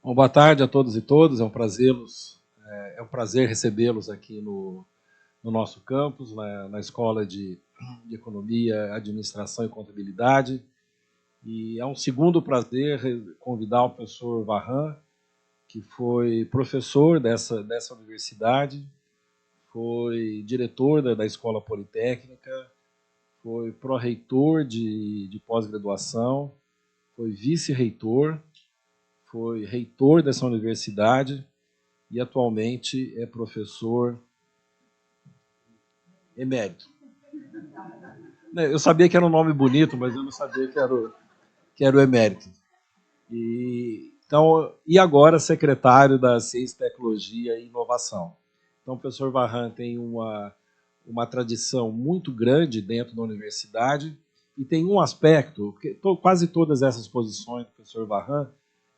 Bom, boa tarde a todos e todas. É um prazer recebê-los aqui no nosso campus, na Escola de Economia, Administração e Contabilidade. E é um segundo prazer convidar o professor Varran, que foi professor dessa universidade, foi diretor da Escola Politécnica, foi pró-reitor de pós-graduação, foi vice-reitor, foi reitor dessa universidade e atualmente é professor emérito. Eu sabia que era um nome bonito, mas eu não sabia que era o emérito. E agora secretário da Ciência, Tecnologia e Inovação. Então, o professor Varran tem uma tradição muito grande dentro da universidade e tem um aspecto, que quase todas essas posições do professor Varran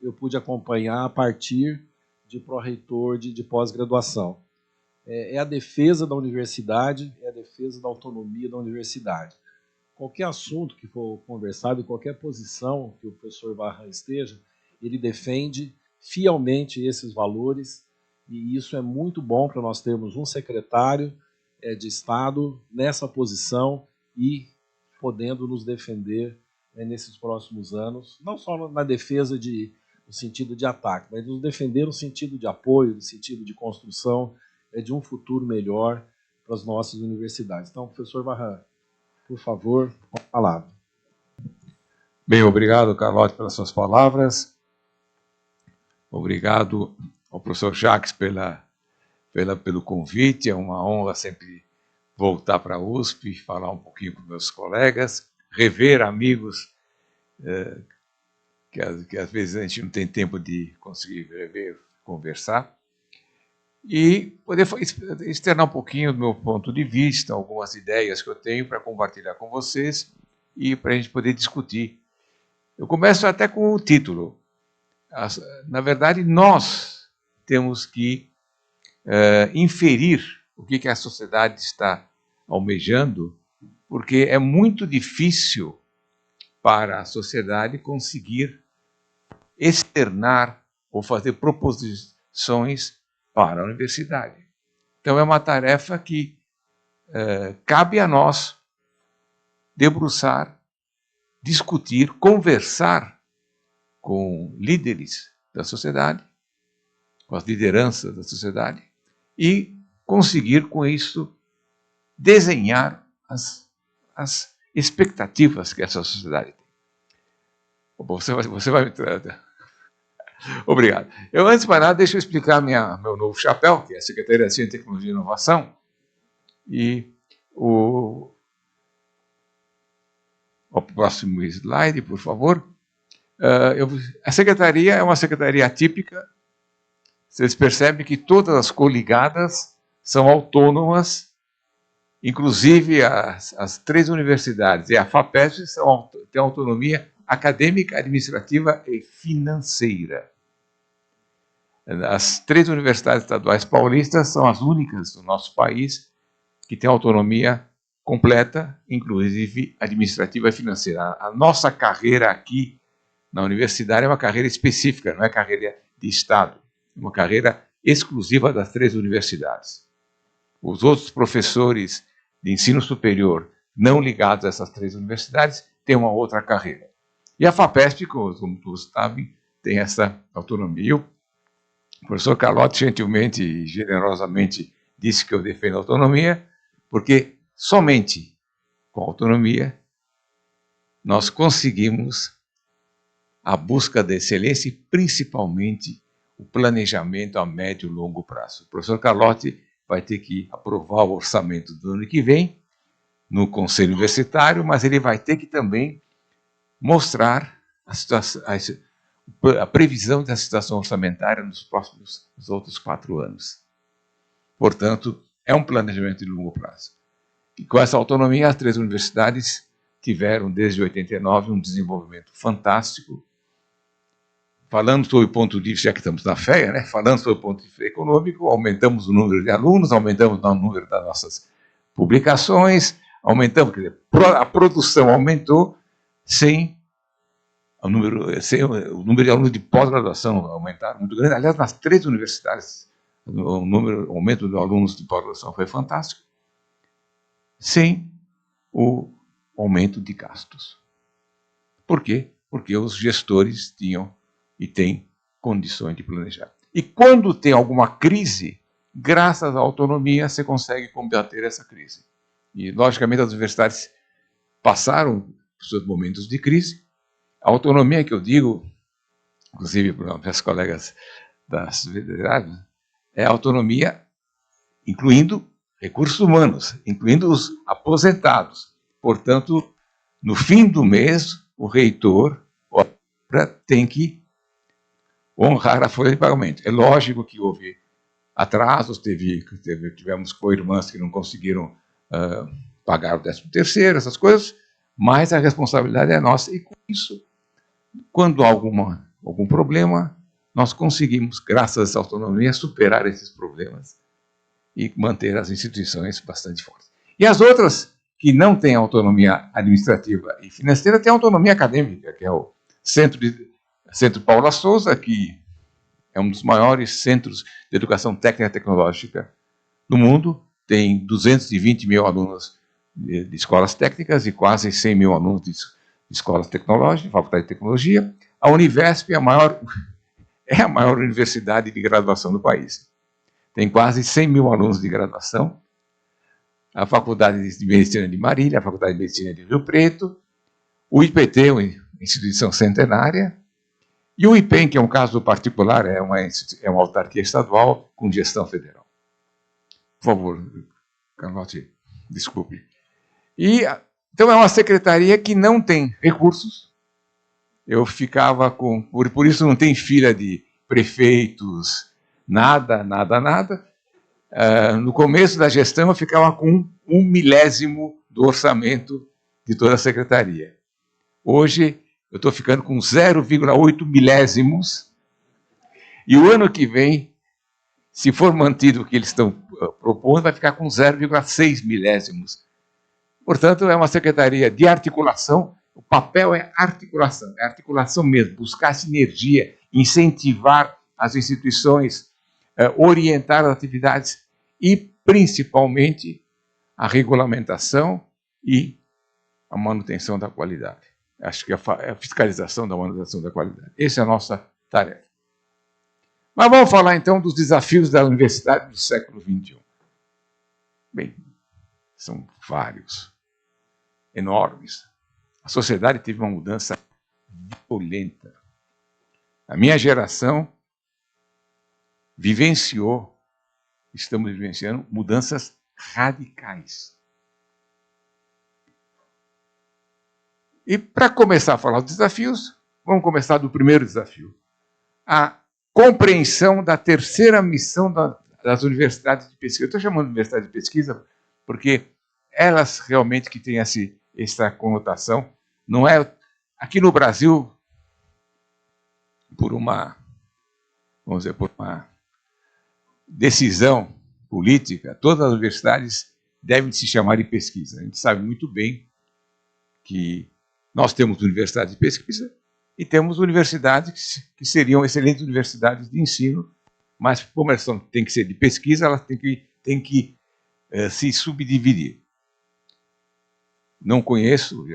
eu pude acompanhar a partir de pró-reitor de pós-graduação. É a defesa da universidade, é a defesa da autonomia da universidade. Qualquer assunto que for conversado, em qualquer posição que o professor Varran esteja, ele defende fielmente esses valores, e isso é muito bom para nós termos um secretário de Estado nessa posição e podendo nos defender nesses próximos anos, não só na defesa no sentido de ataque, mas nos defender no sentido de apoio, no sentido de construção de um futuro melhor para as nossas universidades. Então, professor Varran, por favor, com a palavra. Bem, obrigado, Carlote, pelas suas palavras. Obrigado ao professor Jacques pelo convite. É uma honra sempre voltar para a USP, falar um pouquinho com meus colegas, rever amigos que às vezes a gente não tem tempo de conseguir rever, conversar, e poder externar um pouquinho do meu ponto de vista, algumas ideias que eu tenho para compartilhar com vocês e para a gente poder discutir. Eu começo até com o título. Na verdade, nós temos que inferir o que a sociedade está almejando, porque é muito difícil para a sociedade conseguir externar ou fazer proposições para a universidade. Então, é uma tarefa que cabe a nós debruçar, discutir, conversar com líderes da sociedade, com as lideranças da sociedade, e conseguir, com isso, desenhar as expectativas que essa sociedade tem. Você vai me trazer. Obrigado. Antes de mais nada, deixa eu explicar meu novo chapéu, que é a Secretaria de Ciência, Tecnologia e Inovação. E o próximo slide, por favor. A secretaria é uma secretaria atípica. Vocês percebem que todas as coligadas são autônomas, inclusive as 3 universidades e a FAPESP têm autonomia acadêmica, administrativa e financeira. As 3 universidades estaduais paulistas são as únicas do nosso país que têm autonomia completa, inclusive administrativa e financeira. A nossa carreira aqui na universidade é uma carreira específica, não é carreira de Estado, é uma carreira exclusiva das 3 universidades. Os outros professores de ensino superior não ligados a essas 3 universidades têm uma outra carreira. E a FAPESP, como todos sabem, tem essa autonomia. O professor Carlotti gentilmente e generosamente disse que eu defendo a autonomia, porque somente com a autonomia nós conseguimos a busca da excelência e principalmente o planejamento a médio e longo prazo. O professor Carlotti vai ter que aprovar o orçamento do ano que vem no Conselho Universitário, mas ele vai ter que também mostrar a previsão da situação orçamentária nos outros 4 anos. Portanto, é um planejamento de longo prazo. E com essa autonomia, as 3 universidades tiveram, desde 89, um desenvolvimento fantástico. Falando sobre o ponto de vista, já que estamos na FEA, né? Falando sobre o ponto de vista econômico, aumentamos o número de alunos, aumentamos o número das nossas publicações, aumentamos, quer dizer, a produção aumentou sem o número de alunos de pós-graduação aumentaram muito grande. Aliás, nas 3 universidades, o aumento de alunos de pós-graduação foi fantástico, sem o aumento de gastos. Por quê? Porque os gestores tinham e têm condições de planejar. E quando tem alguma crise, graças à autonomia, você consegue combater essa crise. E, logicamente, as universidades passaram por seus momentos de crise. A autonomia que eu digo, inclusive para meus colegas das federais, é a autonomia incluindo recursos humanos, incluindo os aposentados. Portanto, no fim do mês, o reitor tem que honrar a folha de pagamento. É lógico que houve atrasos, tivemos co-irmãs que não conseguiram pagar o 13º, essas coisas, mas a responsabilidade é nossa. E com isso, quando há algum problema, nós conseguimos, graças à autonomia, superar esses problemas e manter as instituições bastante fortes. E as outras que não têm autonomia administrativa e financeira têm autonomia acadêmica, que é o Centro Paula Souza, que é um dos maiores centros de educação técnica e tecnológica do mundo, tem 220 mil alunos de escolas técnicas e quase 100 mil alunos de escolas tecnológicas, faculdade de tecnologia. A Univesp é a maior universidade de graduação do país. Tem quase 100 mil alunos de graduação. A Faculdade de Medicina de Marília, a Faculdade de Medicina de Rio Preto, o IPT, uma instituição centenária, e o IPEM, que é um caso particular, é uma autarquia estadual com gestão federal. Por favor, Carlotti, desculpe. Então, é uma secretaria que não tem recursos. Eu ficava com... Por isso não tem fila de prefeitos, nada. No começo da gestão, eu ficava com 1/1000 do orçamento de toda a secretaria. Hoje, eu estou ficando com 0,8 milésimos. E o ano que vem, se for mantido o que eles estão propondo, vai ficar com 0,6 milésimos. Portanto, é uma secretaria de articulação. O papel é articulação mesmo, buscar sinergia, incentivar as instituições, orientar as atividades e, principalmente, a regulamentação e a manutenção da qualidade. Acho que é a fiscalização da manutenção da qualidade. Essa é a nossa tarefa. Mas vamos falar, então, dos desafios da universidade do século XXI. Bem, são vários, enormes. A sociedade teve uma mudança violenta. A minha geração estamos vivenciando mudanças radicais. E para começar a falar dos desafios, vamos começar do primeiro desafio. A compreensão da terceira missão das universidades de pesquisa. Eu estou chamando de universidade de pesquisa porque elas realmente que têm essa conotação. Não é... Aqui no Brasil, por uma decisão política, todas as universidades devem se chamar de pesquisa. A gente sabe muito bem que nós temos universidades de pesquisa e temos universidades que seriam excelentes universidades de ensino, mas como elas têm que ser de pesquisa, elas têm que se subdividir. Não conheço,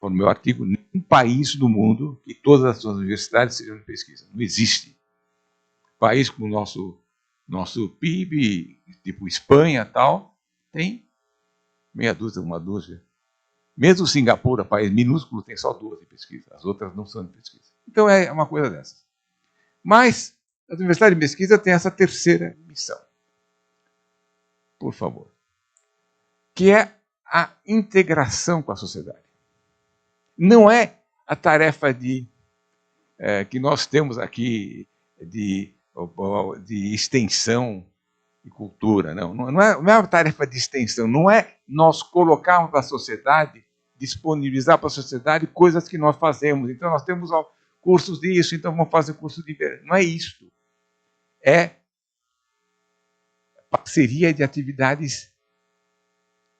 no meu artigo, nenhum país do mundo que todas as suas universidades sejam de pesquisa. Não existe. País como o nosso PIB, tipo Espanha e tal, tem meia dúzia, uma dúzia. Mesmo Singapura, país minúsculo, tem só 2 de pesquisa. As outras não são de pesquisa. Então é uma coisa dessas. Mas a Universidade de Pesquisa tem essa terceira missão. Por favor. Que é a integração com a sociedade. Não é a tarefa que nós temos aqui de extensão e cultura. Não é uma tarefa de extensão. Não é nós colocarmos para a sociedade, disponibilizar para a sociedade coisas que nós fazemos. Então, nós temos cursos disso, então vamos fazer curso de... Não é isso. É parceria de atividades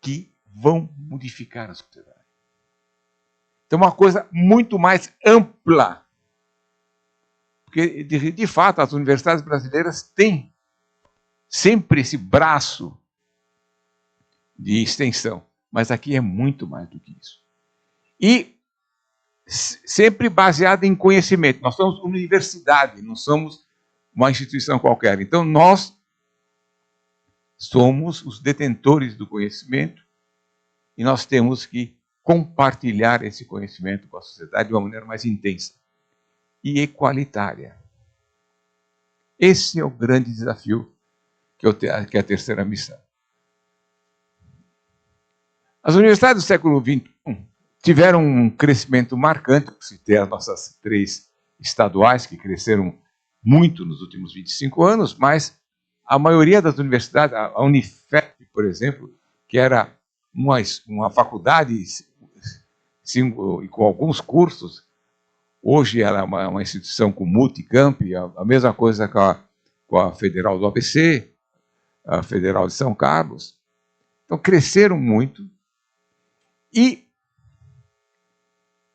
que vão modificar a sociedade. Então, uma coisa muito mais ampla. Porque, de fato, as universidades brasileiras têm sempre esse braço de extensão. Mas aqui é muito mais do que isso. E sempre baseado em conhecimento. Nós somos uma universidade, não somos uma instituição qualquer. Então, nós somos os detentores do conhecimento e nós temos que compartilhar esse conhecimento com a sociedade de uma maneira mais intensa e equalitária. Esse é o grande desafio que é a terceira missão. As universidades do século XXI tiveram um crescimento marcante, citei as nossas 3 estaduais, que cresceram muito nos últimos 25 anos, mas a maioria das universidades, a Unifesp, por exemplo, que era uma faculdade com alguns cursos, hoje ela é uma instituição com multicamp, a mesma coisa com a Federal do ABC, a Federal de São Carlos. Então, cresceram muito. E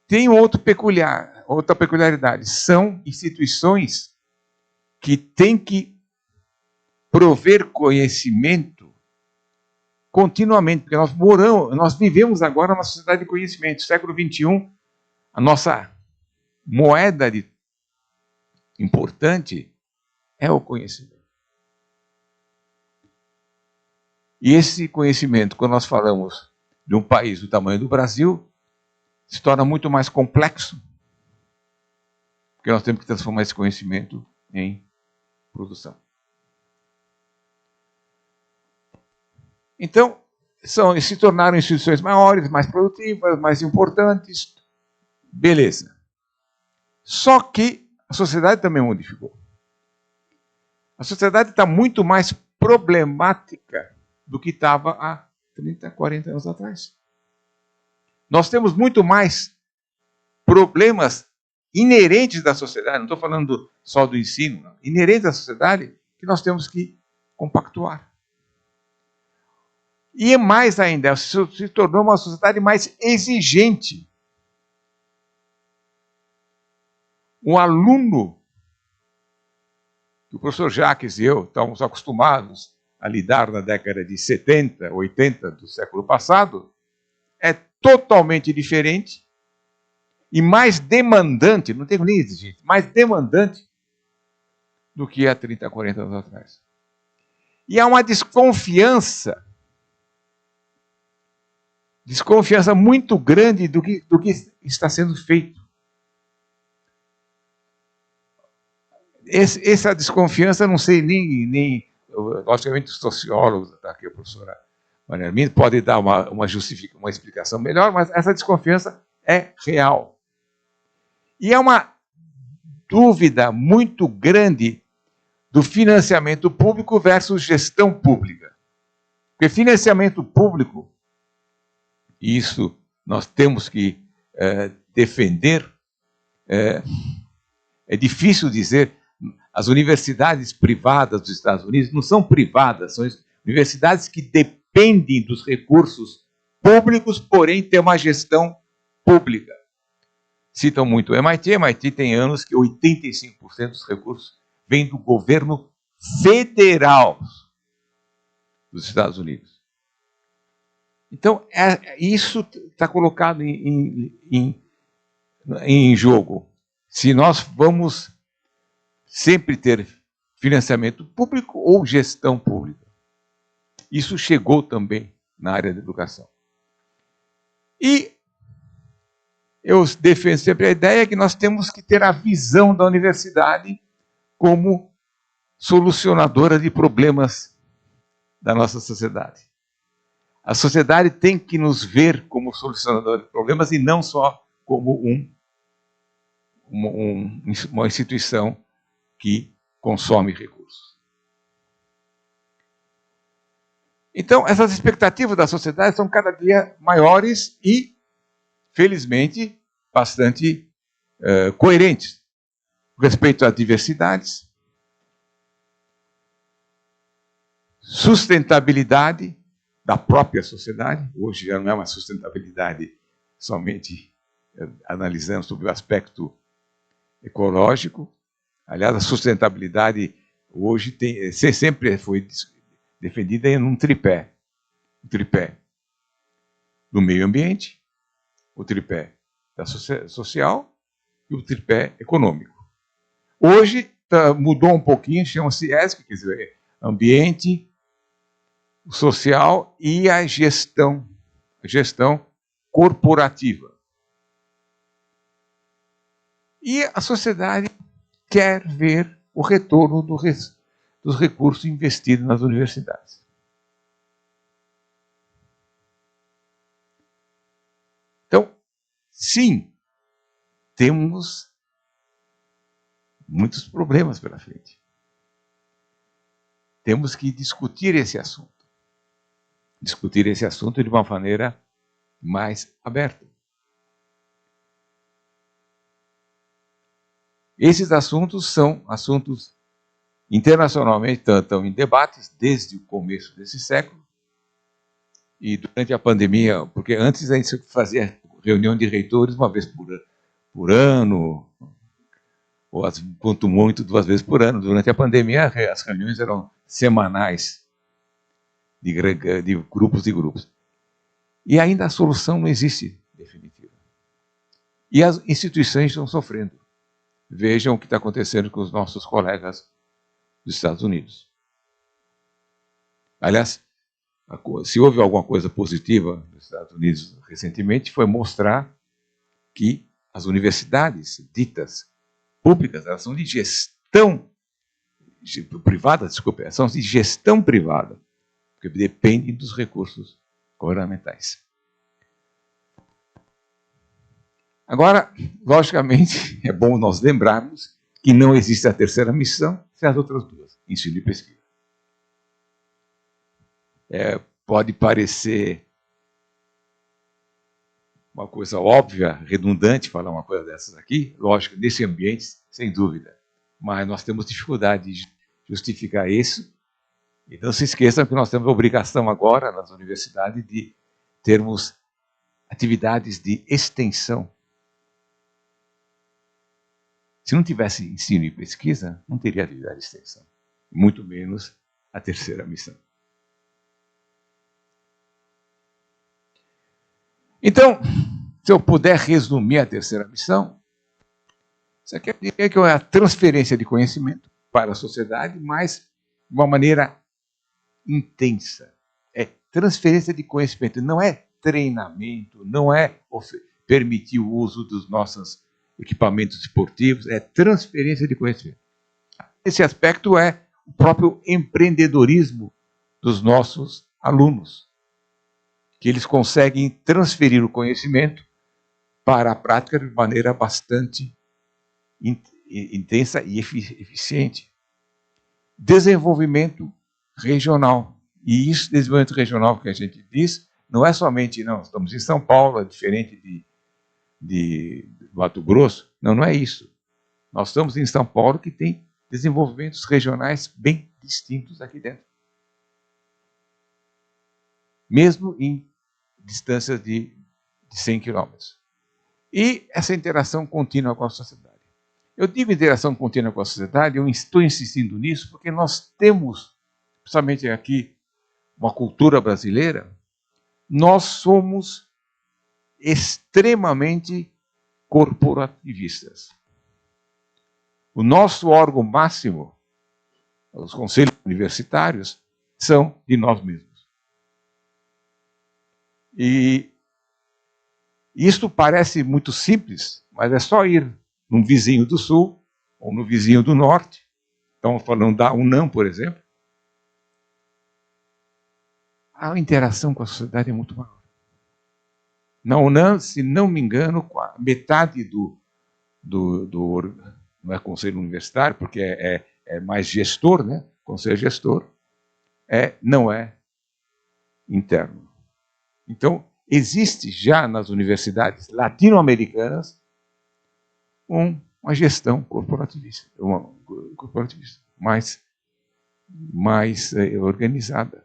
tem outra peculiaridade. São instituições que têm que prover conhecimento continuamente, porque nós vivemos agora numa sociedade de conhecimento. Século XXI, a nossa moeda importante é o conhecimento. E esse conhecimento, quando nós falamos de um país do tamanho do Brasil, se torna muito mais complexo, porque nós temos que transformar esse conhecimento em produção. Então, se tornaram instituições maiores, mais produtivas, mais importantes. Beleza. Só que a sociedade também modificou. A sociedade está muito mais problemática do que estava há 30, 40 anos atrás. Nós temos muito mais problemas inerentes da sociedade, não estou falando só do ensino, não, inerentes da sociedade, que nós temos que compactuar. E mais ainda, se tornou uma sociedade mais exigente. Um aluno, que o professor Jacques e eu estávamos acostumados a lidar na década de 70, 80 do século passado, é totalmente diferente e mais demandante, não tenho nem exigente, mais demandante do que há 30, 40 anos atrás. E há uma desconfiança muito grande do que está sendo feito. Essa desconfiança, não sei nem logicamente os sociólogos, aqui a professora Maria Hermínia pode dar uma explicação melhor, mas essa desconfiança é real. E é uma dúvida muito grande do financiamento público versus gestão pública. Porque financiamento público, e isso nós temos que defender, é difícil dizer, as universidades privadas dos Estados Unidos não são privadas, são universidades que dependem dos recursos públicos, porém têm uma gestão pública. Citam muito o MIT. MIT tem anos que 85% dos recursos vêm do governo federal dos Estados Unidos. Então, isso está colocado em jogo. Se nós vamos sempre ter financiamento público ou gestão pública. Isso chegou também na área da educação. E eu defendo sempre a ideia que nós temos que ter a visão da universidade como solucionadora de problemas da nossa sociedade. A sociedade tem que nos ver como solucionadora de problemas e não só como uma instituição que consome recursos. Então, essas expectativas da sociedade são cada dia maiores e, felizmente, bastante coerentes. Respeito às diversidades, sustentabilidade da própria sociedade. Hoje já não é uma sustentabilidade somente analisando sobre o aspecto ecológico. Aliás, a sustentabilidade hoje sempre foi defendida em um tripé. O tripé do meio ambiente, o tripé da social e o tripé econômico. Hoje mudou um pouquinho, chama-se ESG, quer dizer, ambiente, social e a gestão corporativa. E a sociedade quer ver o retorno dos recursos investidos nas universidades. Então, sim, temos muitos problemas pela frente. Temos que discutir esse assunto. Discutir esse assunto de uma maneira mais aberta. Esses assuntos são assuntos internacionalmente estão em debates desde o começo desse século e durante a pandemia, porque antes a gente fazia reunião de reitores uma vez por ano, ou quanto muito 2 vezes por ano. Durante a pandemia as reuniões eram semanais, de grupos e grupos. E ainda a solução não existe definitiva. E as instituições estão sofrendo. Vejam o que está acontecendo com os nossos colegas dos Estados Unidos. Aliás, se houve alguma coisa positiva nos Estados Unidos recentemente, foi mostrar que as universidades ditas públicas, elas são de gestão privada, são de gestão privada, porque dependem dos recursos governamentais. Agora, logicamente, é bom nós lembrarmos que não existe a terceira missão sem as outras duas, ensino e pesquisa. Pode parecer uma coisa óbvia, redundante falar uma coisa dessas aqui, lógico, nesse ambiente, sem dúvida, mas nós temos dificuldade de justificar isso. E não se esqueçam que nós temos a obrigação agora, nas universidades, de termos atividades de extensão. Se não tivesse ensino e pesquisa, não teria atividade de extensão, muito menos a terceira missão. Então, se eu puder resumir a terceira missão, isso aqui é a transferência de conhecimento para a sociedade, mas de uma maneira intensa. É transferência de conhecimento, não é treinamento, não é permitir o uso dos nossos equipamentos esportivos, é transferência de conhecimento. Esse aspecto é o próprio empreendedorismo dos nossos alunos, que eles conseguem transferir o conhecimento para a prática de maneira bastante intensa e eficiente. Desenvolvimento regional. E isso, desenvolvimento regional que a gente diz, não é somente, não, estamos em São Paulo, é diferente de Mato Grosso. Não, não é isso. Nós estamos em São Paulo, que tem desenvolvimentos regionais bem distintos aqui dentro. Mesmo em distâncias de 100 quilômetros. E essa interação contínua com a sociedade. Eu digo interação contínua com a sociedade, eu estou insistindo nisso porque nós temos, principalmente aqui, uma cultura brasileira, nós somos extremamente corporativistas. O nosso órgão máximo, os conselhos universitários, são de nós mesmos. E isto parece muito simples, mas é só ir num vizinho do sul ou no vizinho do norte. Estamos falando da UNAM, por exemplo. A interação com a sociedade é muito maior. Na UNAM, se não me engano, metade não é conselho universitário, porque é mais gestor, né? Conselho gestor, não é interno. Então, existe já nas universidades latino-americanas uma gestão corporativista, mais organizada.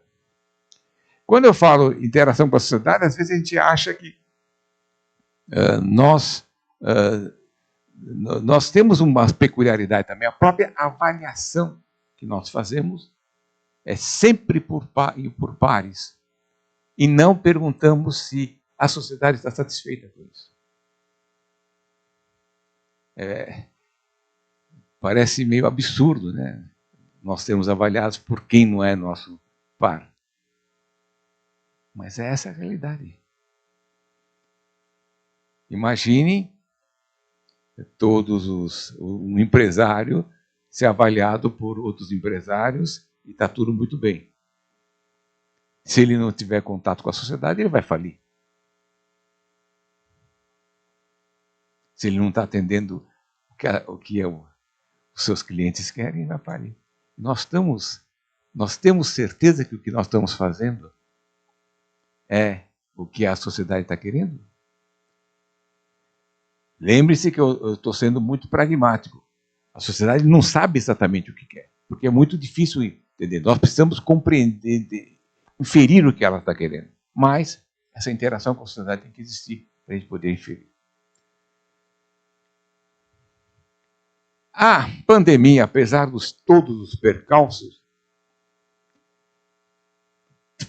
Quando eu falo interação com a sociedade, às vezes a gente acha que nós temos uma peculiaridade também. A própria avaliação que nós fazemos é sempre por pares. E não perguntamos se a sociedade está satisfeita com isso. Parece meio absurdo, né? Nós sermos avaliados por quem não é nosso par. Mas é essa a realidade. Imagine um empresário ser avaliado por outros empresários e está tudo muito bem. Se ele não tiver contato com a sociedade, ele vai falir. Se ele não está atendendo o que os seus clientes querem, ele vai falir. Nós temos certeza que o que nós estamos fazendo é o que a sociedade está querendo? Lembre-se que eu estou sendo muito pragmático. A sociedade não sabe exatamente o que quer, porque é muito difícil entender. Nós precisamos compreender, inferir o que ela está querendo. Mas essa interação com a sociedade tem que existir para a gente poder inferir. A pandemia, apesar de todos os percalços,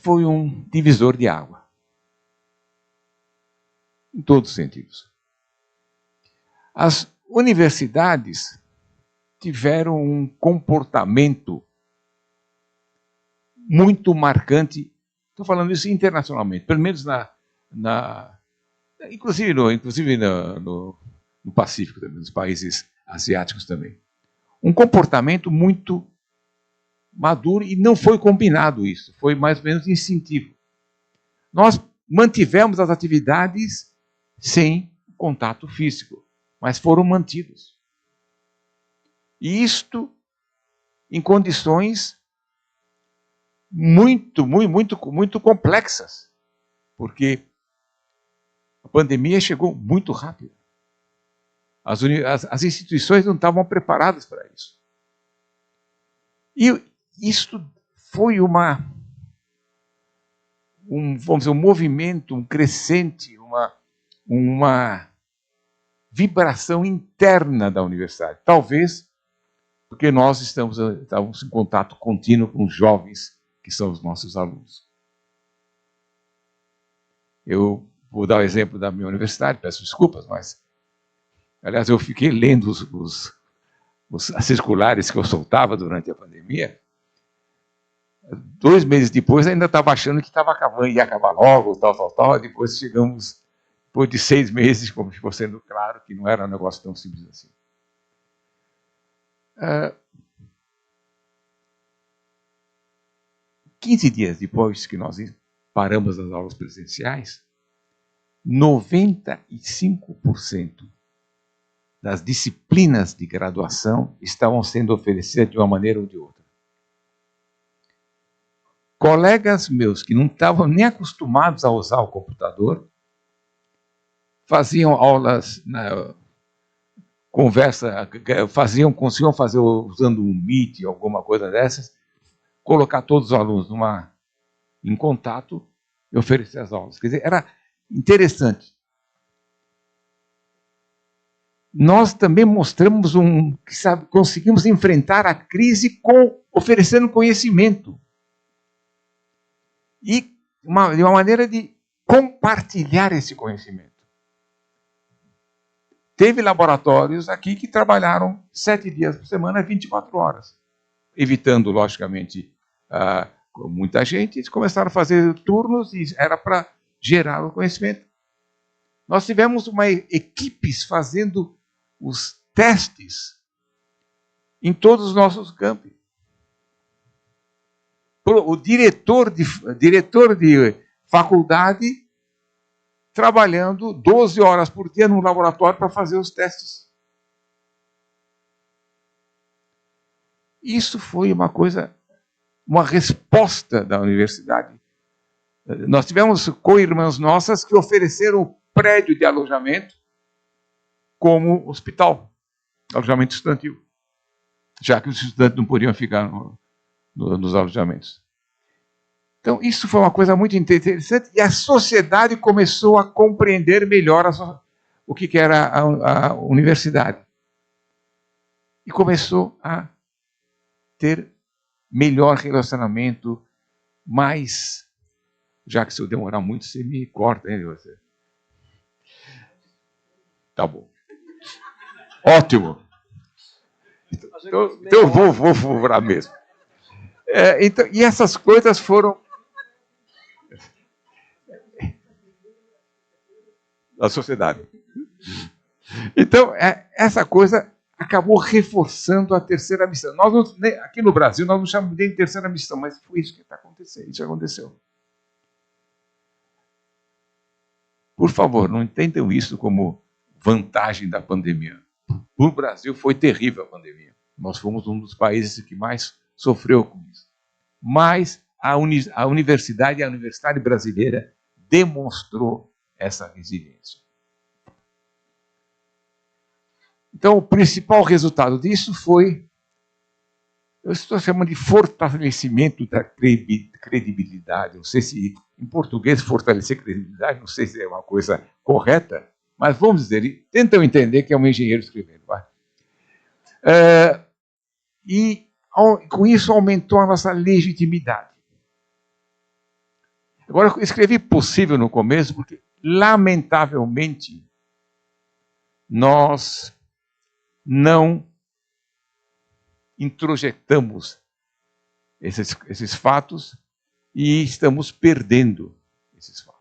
foi um divisor de água. Em todos os sentidos. As universidades tiveram um comportamento muito marcante. Estou falando isso internacionalmente, pelo menos inclusive no Pacífico também, nos países asiáticos também. Um comportamento muito maduro e não foi combinado isso, foi mais ou menos instintivo. Nós mantivemos as atividades sem contato físico, mas foram mantidos. E isto em condições muito complexas, porque a pandemia chegou muito rápido. As instituições não estavam preparadas para isso. E isto foi vamos dizer, um movimento, um crescente, uma vibração interna da universidade. Talvez porque nós estávamos em contato contínuo com os jovens que são os nossos alunos. Eu vou dar o exemplo da minha universidade, peço desculpas, mas, aliás, eu fiquei lendo as circulares que eu soltava durante a pandemia. 2 meses depois, ainda estava achando que estava acabando, ia acabar logo, tal. Depois chegamos, depois de 6 meses, como ficou sendo claro, que não era um negócio tão simples assim. 15 dias depois que nós paramos as aulas presenciais, 95% das disciplinas de graduação estavam sendo oferecidas de uma maneira ou de outra. Colegas meus que não estavam nem acostumados a usar o computador, faziam aulas, conseguiam fazer usando um Meet, alguma coisa dessas, colocar todos os alunos em contato e oferecer as aulas. Quer dizer, era interessante. Nós também mostramos conseguimos enfrentar a crise oferecendo conhecimento. E de uma maneira de compartilhar esse conhecimento. Teve laboratórios aqui que trabalharam 7 dias por semana, 24 horas. Evitando, logicamente, muita gente. Eles começaram a fazer turnos e era para gerar o conhecimento. Nós tivemos equipes fazendo os testes em todos os nossos campos. O diretor de faculdade trabalhando 12 horas por dia no laboratório para fazer os testes. Isso foi uma resposta da universidade. Nós tivemos co-irmãs nossas que ofereceram o prédio de alojamento como hospital, alojamento estudantil, já que os estudantes não podiam ficar nos alojamentos. Então, isso foi uma coisa muito interessante e a sociedade começou a compreender melhor o que era a universidade. E começou a ter melhor relacionamento, mais... Já que se eu demorar muito, você me corta, hein, você? Tá bom. Ótimo. Então eu vou furar mesmo. Então, e essas coisas foram... da sociedade. Então, essa coisa acabou reforçando a terceira missão. Nós não, aqui no Brasil, nós não chamamos de terceira missão, mas foi isso que está acontecendo. Isso aconteceu. Por favor, não entendam isso como vantagem da pandemia. O Brasil foi terrível a pandemia. Nós fomos um dos países que mais sofreu com isso. Mas a universidade brasileira demonstrou essa resiliência. Então, o principal resultado disso foi, eu estou chamando de fortalecimento da credibilidade. Não sei se, em português, fortalecer credibilidade, não sei se é uma coisa correta, mas vamos dizer, tentam entender que é um engenheiro escrevendo. Vai. E com isso aumentou a nossa legitimidade. Agora, eu escrevi possível no começo, porque, lamentavelmente, nós não introjetamos esses fatos e estamos perdendo esses fatos.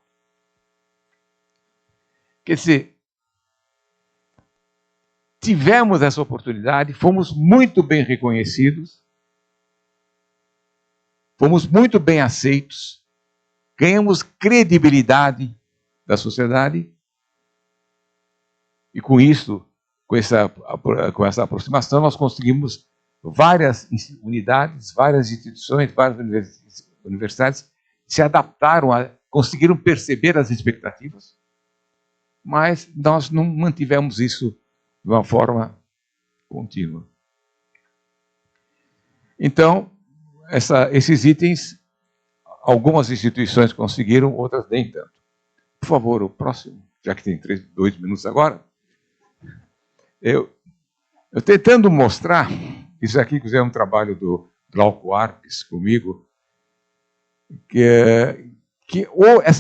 Quer dizer, tivemos essa oportunidade, fomos muito bem reconhecidos, fomos muito bem aceitos, ganhamos credibilidade da sociedade e com isso, com essa aproximação, nós conseguimos várias unidades, várias instituições, várias universidades se adaptaram, conseguiram perceber as expectativas, mas nós não mantivemos isso de uma forma contínua. Então, esses itens, algumas instituições conseguiram, outras nem tanto. Por favor, o próximo, já que tem 2 minutos agora. Eu tentando mostrar, isso aqui que é um trabalho do Glauco Arpes comigo, que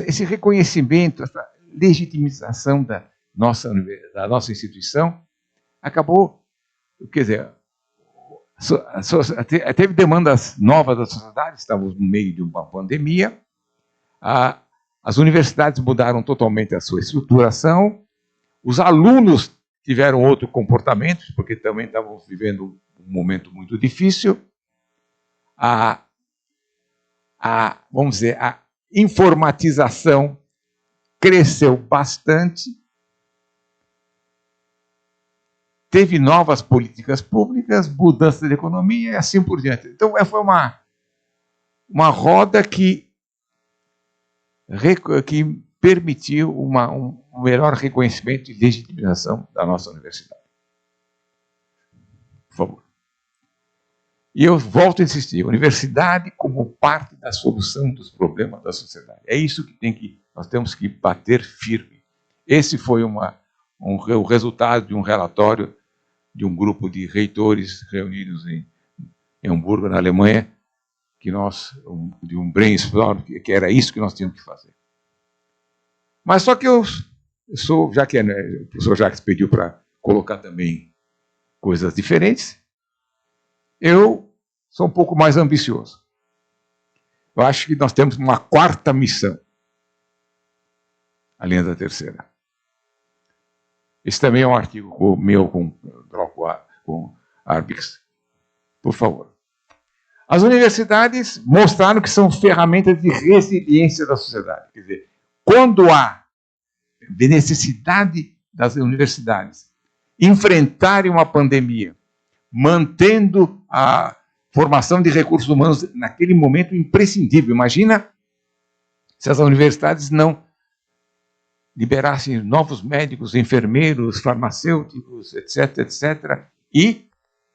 esse reconhecimento, essa legitimização da nossa instituição, acabou, quer dizer, teve demandas novas da sociedade, estávamos no meio de uma pandemia, as universidades mudaram totalmente a sua estruturação, os alunos tiveram outro comportamento, porque também estavam vivendo um momento muito difícil. Vamos dizer, a informatização cresceu bastante. Teve novas políticas públicas, mudança de economia e assim por diante. Então, foi uma roda que permitiu um melhor reconhecimento e legitimização da nossa universidade. Por favor. E eu volto a insistir, a universidade como parte da solução dos problemas da sociedade. É isso que nós temos que bater firme. Esse foi o resultado de um relatório de um grupo de reitores reunidos em Hamburgo, na Alemanha, de um brainstorm, que era isso que nós tínhamos que fazer. Mas só que eu sou, já que o professor Jacques pediu para colocar também coisas diferentes, eu sou um pouco mais ambicioso. Eu acho que nós temos uma 4ª missão, além da 3ª. Esse também é um artigo meu com Arbix. Por favor. As universidades mostraram que são ferramentas de resiliência da sociedade. Quer dizer, quando há necessidade das universidades enfrentarem uma pandemia, mantendo a formação de recursos humanos naquele momento imprescindível. Imagina se as universidades não liberassem novos médicos, enfermeiros, farmacêuticos, etc., etc., e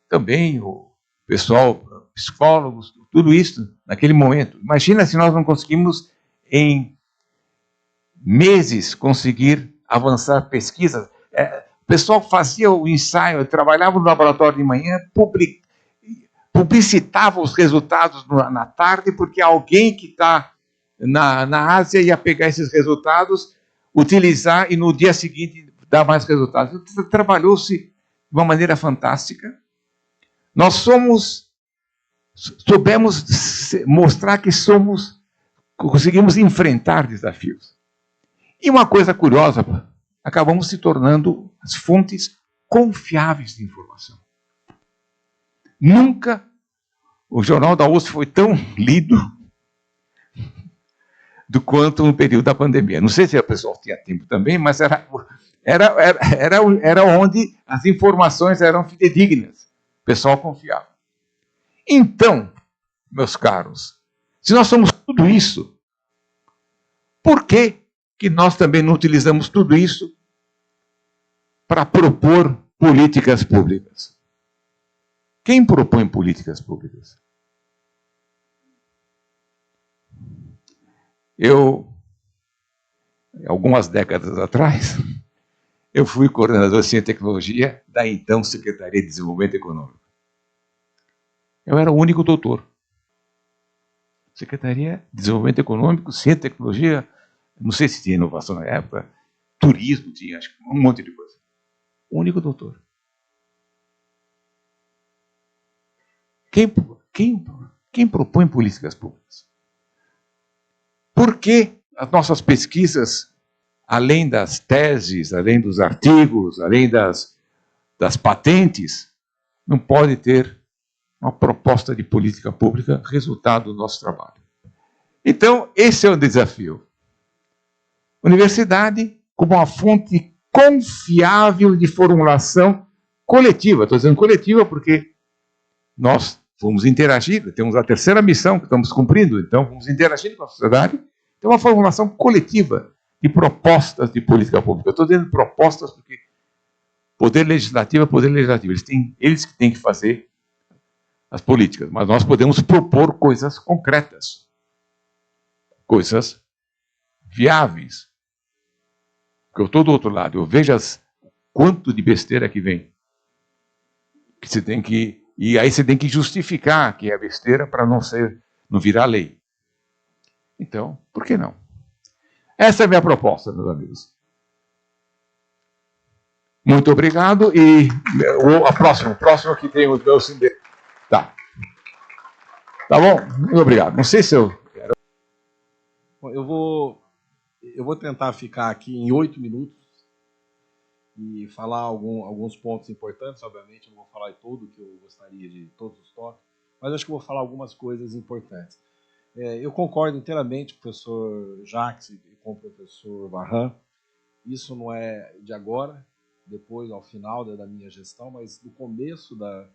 também o pessoal, psicólogos, tudo isso naquele momento. Imagina se nós não conseguimos, em meses, conseguir avançar pesquisas. pessoal fazia o ensaio, trabalhava no laboratório de manhã, publicitava os resultados na tarde, porque alguém que está na Ásia ia pegar esses resultados, utilizar e no dia seguinte dar mais resultados. Trabalhou-se de uma maneira fantástica. Nós soubemos mostrar que conseguimos enfrentar desafios. E uma coisa curiosa, acabamos se tornando as fontes confiáveis de informação. Nunca o Jornal da USP foi tão lido do quanto no período da pandemia. Não sei se o pessoal tinha tempo também, mas era onde as informações eram fidedignas. O pessoal confiava. Então, meus caros, se nós somos tudo isso, por que nós também não utilizamos tudo isso para propor políticas públicas? Quem propõe políticas públicas? Algumas décadas atrás, eu fui coordenador de Ciência e Tecnologia da então Secretaria de Desenvolvimento Econômico. Eu era o único doutor. Secretaria de Desenvolvimento Econômico, Ciência e Tecnologia, não sei se tinha inovação na época, turismo tinha, acho que um monte de coisa. O único doutor. Quem propõe políticas públicas? Por que as nossas pesquisas, além das teses, além dos artigos, além das patentes, não podem ter uma proposta de política pública resultado do nosso trabalho? Então, esse é o desafio. Universidade como uma fonte confiável de formulação coletiva. Estou dizendo coletiva porque nós vamos interagir, temos a terceira missão que estamos cumprindo, então vamos interagir com a sociedade. Então, uma formulação coletiva de propostas de política pública. Eu estou dizendo propostas porque poder legislativo é poder legislativo. Eles que têm que fazer as políticas, mas nós podemos propor coisas concretas, coisas viáveis. Porque eu estou do outro lado, eu vejo quanto de besteira que vem. Que você tem que, e aí você tem que justificar que é besteira para não virar lei. Então, por que não? Essa é a minha proposta, meus amigos. Muito obrigado. E o próximo que tem o meu sindicato. Tá. Tá bom? Muito obrigado. Não sei se eu... Bom, eu vou tentar ficar aqui em 8 minutos e falar alguns pontos importantes. Obviamente, eu não vou falar de tudo que eu gostaria de todos os tópicos, mas acho que eu vou falar algumas coisas importantes. Eu concordo inteiramente com o professor Jacques e com o professor Varran. Isso não é de agora, depois, ao final da minha gestão, mas do começo da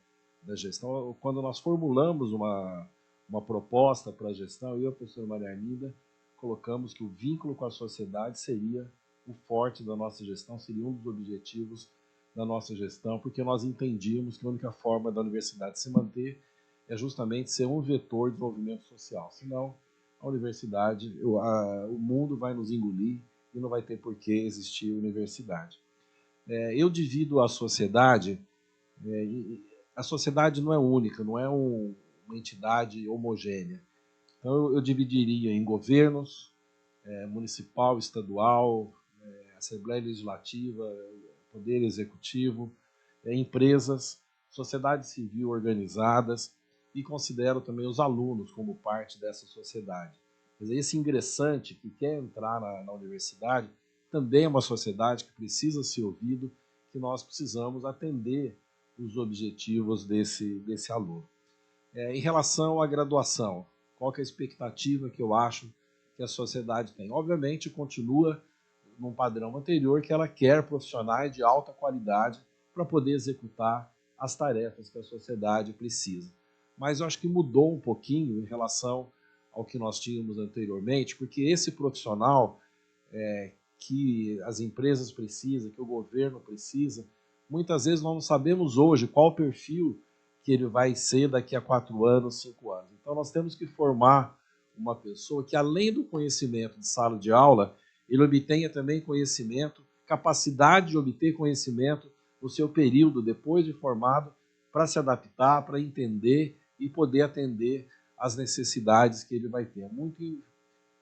gestão, quando nós formulamos uma proposta para a gestão, eu e a professora Maria Arminda colocamos que o vínculo com a sociedade seria o forte da nossa gestão, seria um dos objetivos da nossa gestão, porque nós entendíamos que a única forma da universidade se manter é justamente ser um vetor de desenvolvimento social. Senão, a universidade, o mundo vai nos engolir e não vai ter por que existir universidade. Eu divido a sociedade não é única, não é uma entidade homogênea. Então, eu dividiria em governos, municipal, estadual, Assembleia Legislativa, Poder Executivo, empresas, sociedade civil organizadas, e considero também os alunos como parte dessa sociedade. Quer dizer, esse ingressante que quer entrar na universidade também é uma sociedade que precisa ser ouvido, que nós precisamos atender os objetivos desse aluno. Em relação à graduação, qual que é a expectativa que eu acho que a sociedade tem? Obviamente, continua num padrão anterior, que ela quer profissionais de alta qualidade para poder executar as tarefas que a sociedade precisa. Mas eu acho que mudou um pouquinho em relação ao que nós tínhamos anteriormente, porque esse profissional que as empresas precisam, que o governo precisa, muitas vezes nós não sabemos hoje qual o perfil que ele vai ser daqui a 4 anos, 5 anos. Então nós temos que formar uma pessoa que, além do conhecimento de sala de aula, ele obtenha também conhecimento capacidade de obter conhecimento no seu período depois de formado, para se adaptar, para entender e poder atender às necessidades que ele vai ter. É muito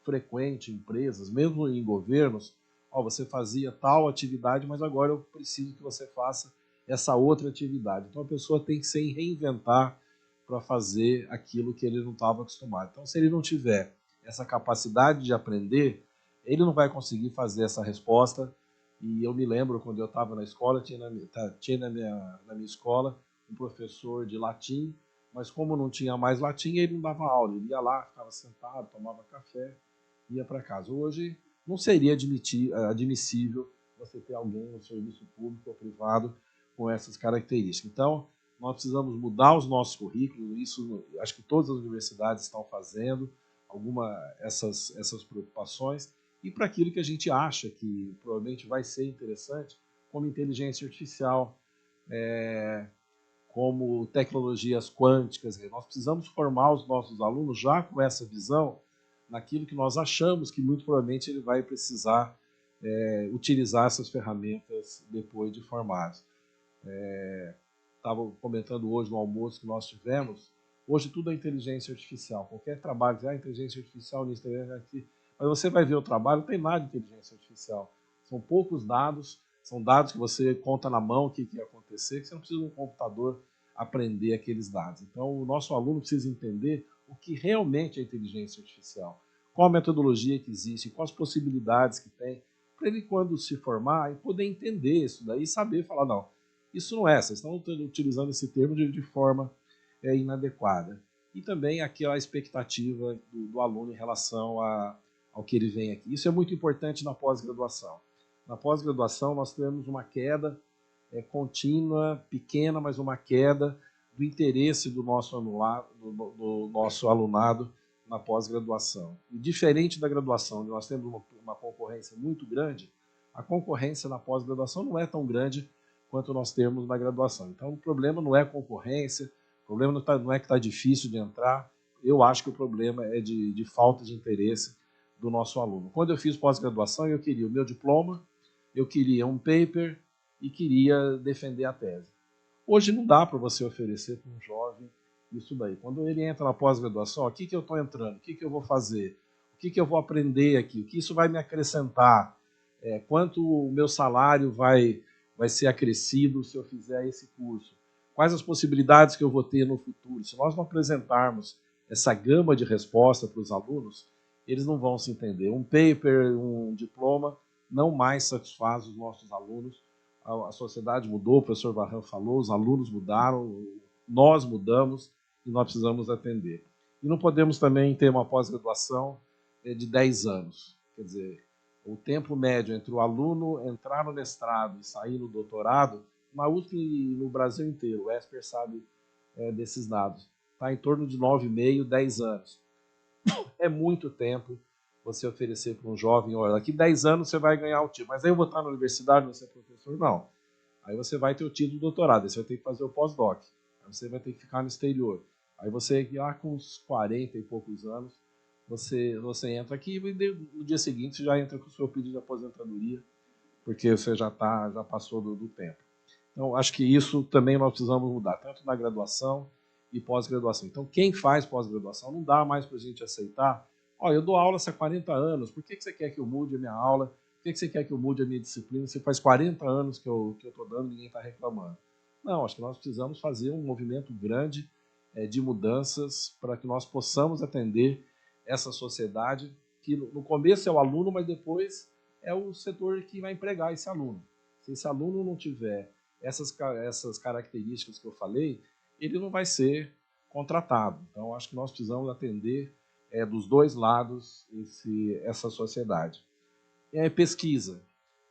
frequente em empresas, mesmo em governos, você fazia tal atividade, mas agora eu preciso que você faça essa outra atividade. Então a pessoa tem que se reinventar para fazer aquilo que ele não estava acostumado. Então, se ele não tiver essa capacidade de aprender, ele não vai conseguir fazer essa resposta. E eu me lembro, quando eu estava na escola, tinha na minha escola um professor de latim, mas como não tinha mais latim, ele não dava aula. Ele ia lá, ficava sentado, tomava café, ia para casa. Hoje não seria admissível você ter alguém no serviço público ou privado com essas características. Então, nós precisamos mudar os nossos currículos, isso acho que todas as universidades estão fazendo, essas preocupações, e para aquilo que a gente acha que provavelmente vai ser interessante, como inteligência artificial, como tecnologias quânticas. Nós precisamos formar os nossos alunos já com essa visão naquilo que nós achamos que muito provavelmente ele vai precisar utilizar essas ferramentas depois de formados. Estava comentando hoje no almoço que nós tivemos, hoje tudo é inteligência artificial. Qualquer trabalho, inteligência artificial, mas você vai ver o trabalho, não tem nada de inteligência artificial. São poucos dados, são dados que você conta na mão o que ia acontecer, que você não precisa de um computador aprender aqueles dados. Então, o nosso aluno precisa entender o que realmente é inteligência artificial, qual a metodologia que existe, quais as possibilidades que tem, para ele, quando se formar, poder entender isso daí e saber falar, não, isso não é, vocês estão utilizando esse termo de forma inadequada. E também aquela expectativa do aluno em relação ao que ele vem aqui. Isso é muito importante na pós-graduação. Na pós-graduação, nós temos uma queda contínua, pequena, mas uma queda do interesse do nosso alunado na pós-graduação. E diferente da graduação, onde nós temos uma concorrência muito grande, a concorrência na pós-graduação não é tão grande quanto nós temos na graduação. Então, o problema não é concorrência, o problema não é que está difícil de entrar, eu acho que o problema é de falta de interesse do nosso aluno. Quando eu fiz pós-graduação, eu queria o meu diploma, eu queria um paper e queria defender a tese. Hoje não dá para você oferecer para um jovem isso daí. Quando ele entra na pós-graduação, o que eu estou entrando? O que eu vou fazer? O que eu vou aprender aqui? O que isso vai me acrescentar? Quanto o meu salário vai ser acrescido se eu fizer esse curso? Quais as possibilidades que eu vou ter no futuro? Se nós não apresentarmos essa gama de resposta para os alunos, eles não vão se entender. Um paper, um diploma, não mais satisfaz os nossos alunos. A sociedade mudou, o professor Varran falou, os alunos mudaram, nós mudamos e nós precisamos atender. E não podemos também ter uma pós-graduação de 10 anos. Quer dizer, o tempo médio entre o aluno entrar no mestrado e sair no doutorado, na USP e no Brasil inteiro, o Esper sabe desses dados, está em torno de 9,5, 10 anos. É muito tempo você oferecer para um jovem, olha, daqui 10 anos você vai ganhar o título, mas aí eu vou estar na universidade, você é professor? Não. Aí você vai ter o título de doutorado, aí você vai ter que fazer o pós-doc, aí você vai ter que ficar no exterior. Aí você, lá com uns 40 e poucos anos, você entra aqui e no dia seguinte você já entra com o seu pedido de aposentadoria, porque você já passou do tempo. Então, acho que isso também nós precisamos mudar, tanto na graduação e pós-graduação. Então, quem faz pós-graduação, não dá mais para a gente aceitar, eu dou aula há 40 anos, por que você quer que eu mude a minha aula? Por que você quer que eu mude a minha disciplina? Você faz 40 anos que eu estou dando e ninguém está reclamando. Não, acho que nós precisamos fazer um movimento grande de mudanças para que nós possamos atender essa sociedade, que no começo é o aluno, mas depois é o setor que vai empregar esse aluno. Se esse aluno não tiver essas características que eu falei, ele não vai ser contratado. Então, acho que nós precisamos atender dos dois lados essa sociedade. Pesquisa.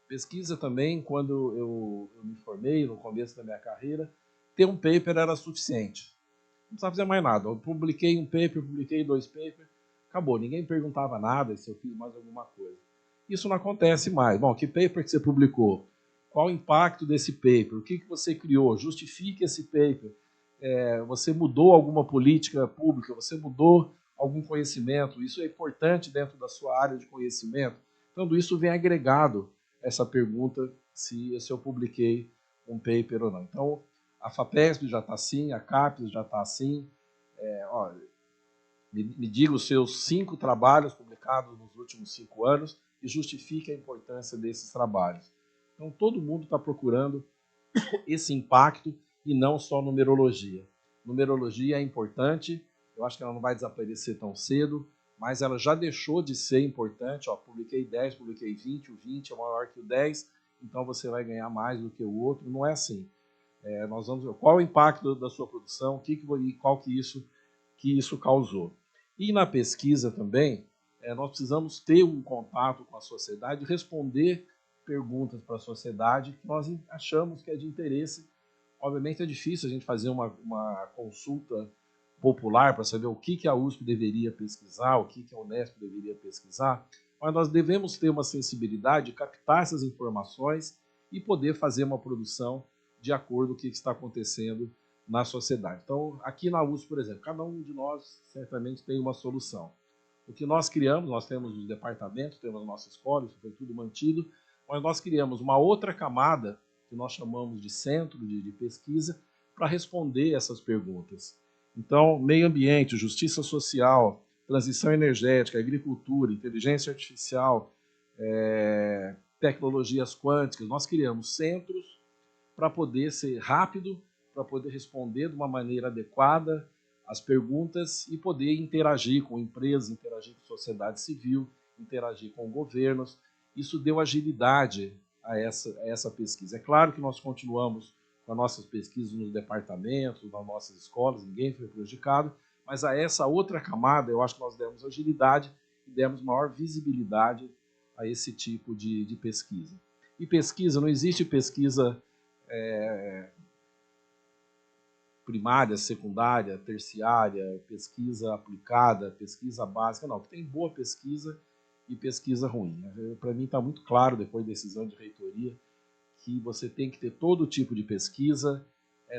Pesquisa também, quando eu me formei, no começo da minha carreira, ter um paper era suficiente. Não precisava fazer mais nada. Eu publiquei um paper, publiquei 2 papers, acabou. Ninguém perguntava nada se eu fiz mais alguma coisa. Isso não acontece mais. Bom, que paper que você publicou? Qual o impacto desse paper? O que você criou? Justifique esse paper. Você mudou alguma política pública? Você mudou algum conhecimento? Isso é importante dentro da sua área de conhecimento. Então, isso vem agregado essa pergunta se eu publiquei um paper ou não. Então, a FAPESP já está assim, a CAPES já está assim. Me diga os seus 5 trabalhos publicados nos últimos 5 anos e justifique a importância desses trabalhos. Então, todo mundo está procurando esse impacto e não só numerologia. Numerologia é importante, eu acho que ela não vai desaparecer tão cedo, mas ela já deixou de ser importante. Publiquei 10, publiquei 20, o 20 é maior que o 10, então você vai ganhar mais do que o outro. Não é assim. Nós vamos ver qual o impacto da sua produção, qual que isso causou. E na pesquisa também, nós precisamos ter um contato com a sociedade, responder perguntas para a sociedade que nós achamos que é de interesse. Obviamente é difícil a gente fazer uma consulta popular para saber o que a USP deveria pesquisar, o que a Unesp deveria pesquisar, mas nós devemos ter uma sensibilidade de captar essas informações e poder fazer uma produção de acordo com o que está acontecendo na sociedade. Então, aqui na USP, por exemplo, cada um de nós certamente tem uma solução. O que nós criamos, nós temos os departamentos, temos a nossa escola, isso foi tudo mantido, mas nós criamos uma outra camada, que nós chamamos de centro de pesquisa, para responder essas perguntas. Então, meio ambiente, justiça social, transição energética, agricultura, inteligência artificial, tecnologias quânticas, nós criamos centros para poder ser rápido, para poder responder de uma maneira adequada as perguntas e poder interagir com empresas, interagir com sociedade civil, interagir com governos. Isso deu agilidade a essa pesquisa. É claro que nós continuamos com as nossas pesquisas nos departamentos, nas nossas escolas, ninguém foi prejudicado, mas a essa outra camada, eu acho que nós demos agilidade e demos maior visibilidade a esse tipo de pesquisa. E pesquisa, não existe pesquisa primária, secundária, terciária, pesquisa aplicada, pesquisa básica, não. Tem boa pesquisa e pesquisa ruim. Para mim está muito claro, depois da decisão de reitoria, que você tem que ter todo tipo de pesquisa.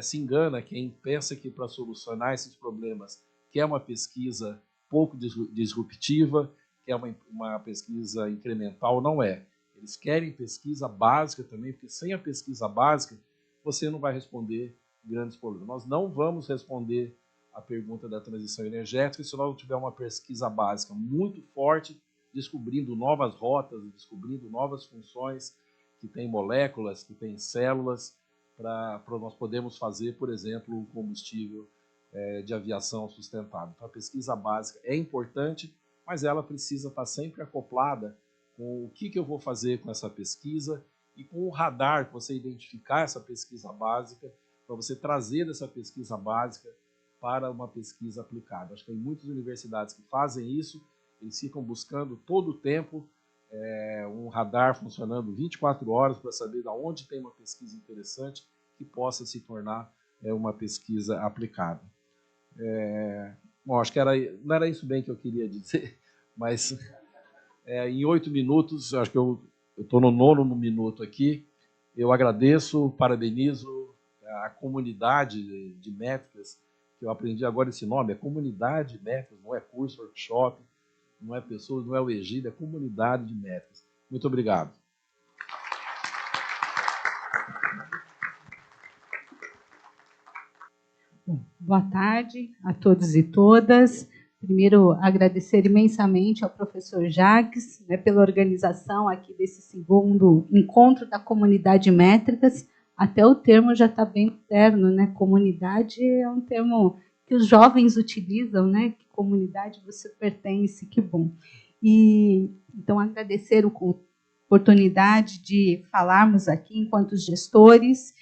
Se engana quem pensa que para solucionar esses problemas quer uma pesquisa pouco disruptiva, quer uma pesquisa incremental, não é. Eles querem pesquisa básica também, porque sem a pesquisa básica você não vai responder grandes problemas. Nós não vamos responder a pergunta da transição energética se nós não tiver uma pesquisa básica muito forte, descobrindo novas rotas, descobrindo novas funções que tem moléculas, que tem células, para nós podermos fazer, por exemplo, um combustível de aviação sustentável. Então, a pesquisa básica é importante, mas ela precisa estar sempre acoplada com o que eu vou fazer com essa pesquisa e com o radar, para você identificar essa pesquisa básica, para você trazer essa pesquisa básica para uma pesquisa aplicada. Acho que tem muitas universidades que fazem isso, eles ficam buscando todo o tempo um radar funcionando 24 horas para saber de onde tem uma pesquisa interessante que possa se tornar uma pesquisa aplicada. Bom, acho que não era isso bem que eu queria dizer, mas em 8 minutos, acho que eu estou no 9º minuto aqui, eu agradeço, parabenizo a comunidade de métricas, que eu aprendi agora esse nome, é comunidade de métricas, não é curso, workshop, não é pessoas, não é o Egídio, é comunidade de métricas. Muito obrigado. Boa tarde a todos e todas. Primeiro, agradecer imensamente ao professor Jacques, pela organização aqui desse segundo encontro da comunidade métricas. Até o termo já está bem moderno, né? Comunidade é um termo que os jovens utilizam, né? Que comunidade você pertence, que bom. E então agradecer a oportunidade de falarmos aqui enquanto gestores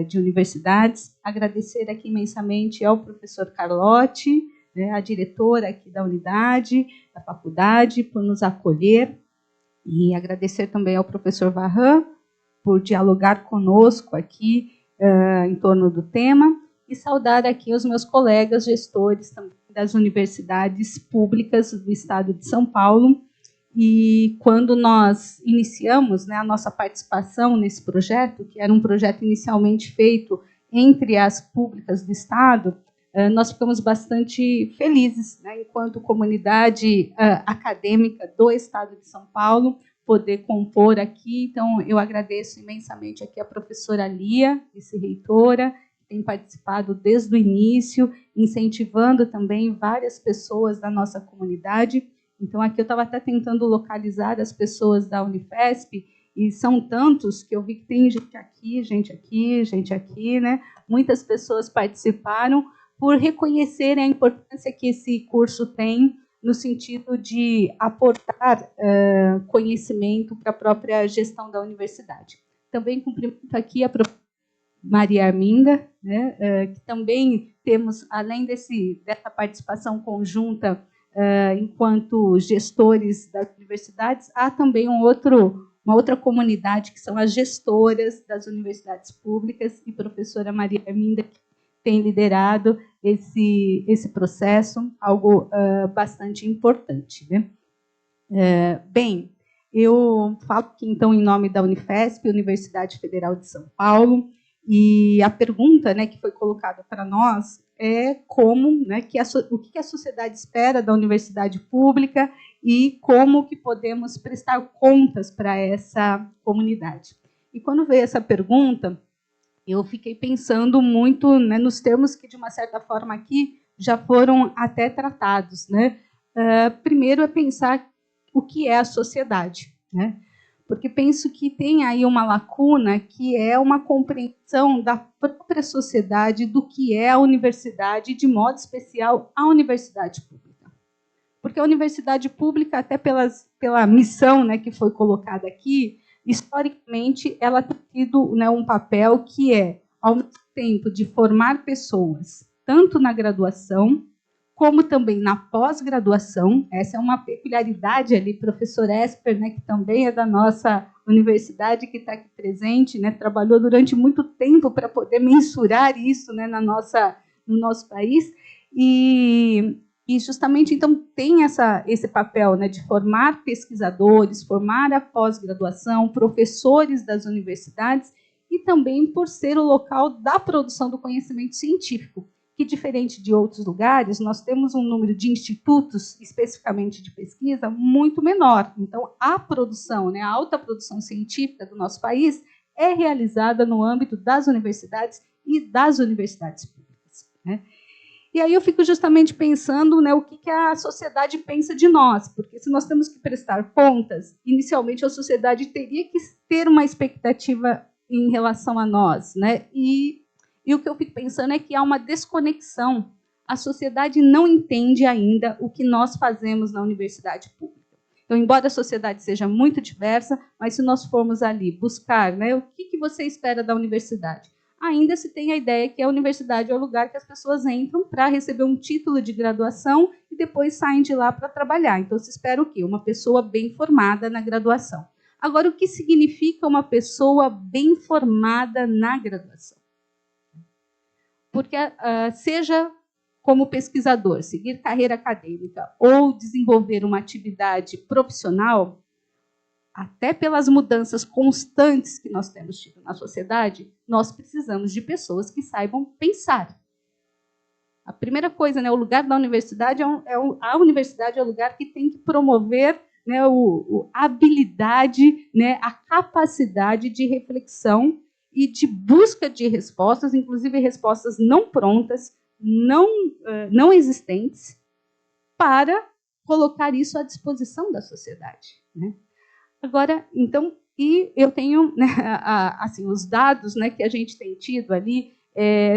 de universidades, agradecer aqui imensamente ao professor Carlotti, a diretora aqui da unidade, da faculdade, por nos acolher, e agradecer também ao professor Varran por dialogar conosco aqui em torno do tema, e saudar aqui os meus colegas gestores das universidades públicas do Estado de São Paulo. E quando nós iniciamos a nossa participação nesse projeto, que era um projeto inicialmente feito entre as públicas do Estado, nós ficamos bastante felizes, enquanto comunidade acadêmica do Estado de São Paulo, poder compor aqui. Então, eu agradeço imensamente aqui a professora Lia, vice-reitora, que tem participado desde o início, incentivando também várias pessoas da nossa comunidade. Então, aqui eu estava até tentando localizar as pessoas da Unifesp, e são tantos que eu vi que tem gente aqui, gente aqui, gente aqui, né? Muitas pessoas participaram por reconhecerem a importância que esse curso tem no sentido de aportar conhecimento para a própria gestão da universidade. Também cumprimento aqui a professora Maria Arminda, né, que também temos, além dessa participação conjunta enquanto gestores das universidades, há também uma outra comunidade, que são as gestoras das universidades públicas, e a professora Maria Arminda, que tem liderado esse processo, algo bastante importante, né? Bem, eu falo aqui, então, em nome da Unifesp, Universidade Federal de São Paulo, e a pergunta, né, que foi colocada para nós é como, né, o que a sociedade espera da universidade pública e como que podemos prestar contas para essa comunidade. E quando veio essa pergunta, eu fiquei pensando muito, né, nos termos que, de uma certa forma, aqui já foram até tratados, né? Primeiro é pensar o que é a sociedade, né? Porque penso que tem aí uma lacuna que é uma compreensão da própria sociedade do que é a universidade, de modo especial a universidade pública. Porque a universidade pública, até pela missão, né, que foi colocada aqui, historicamente, ela tem tido, né, um papel que é, ao mesmo tempo, de formar pessoas, tanto na graduação, como também na pós-graduação. Essa é uma peculiaridade ali, professor Esper, né, que também é da nossa universidade, que está aqui presente, né, trabalhou durante muito tempo para poder mensurar isso, né, no nosso país, e justamente, então, tem esse papel, né, de formar pesquisadores, formar a pós-graduação, professores das universidades, e também por ser o local da produção do conhecimento científico, que, diferente de outros lugares, nós temos um número de institutos, especificamente de pesquisa, muito menor. Então, a produção, né, a alta produção científica do nosso país é realizada no âmbito das universidades e das universidades públicas, né? E aí eu fico justamente pensando, né, o que a sociedade pensa de nós, porque se nós temos que prestar contas, inicialmente a sociedade teria que ter uma expectativa em relação a nós, né? E o que eu fico pensando é que há uma desconexão. A sociedade não entende ainda o que nós fazemos na universidade pública. Então, embora a sociedade seja muito diversa, mas se nós formos ali buscar, né, o que você espera da universidade, ainda se tem a ideia que a universidade é o lugar que as pessoas entram para receber um título de graduação e depois saem de lá para trabalhar. Então, se espera o quê? Uma pessoa bem formada na graduação. Agora, o que significa uma pessoa bem formada na graduação? Porque, seja como pesquisador, seguir carreira acadêmica ou desenvolver uma atividade profissional, até pelas mudanças constantes que nós temos tido na sociedade, nós precisamos de pessoas que saibam pensar. A primeira coisa, né, o lugar da universidade a universidade é o lugar que tem que promover, né, a habilidade, né, a capacidade de reflexão e de busca de respostas, inclusive respostas não prontas, não existentes, para colocar isso à disposição da sociedade, né? Agora, então, e eu tenho, né, assim, os dados, né, que a gente tem tido ali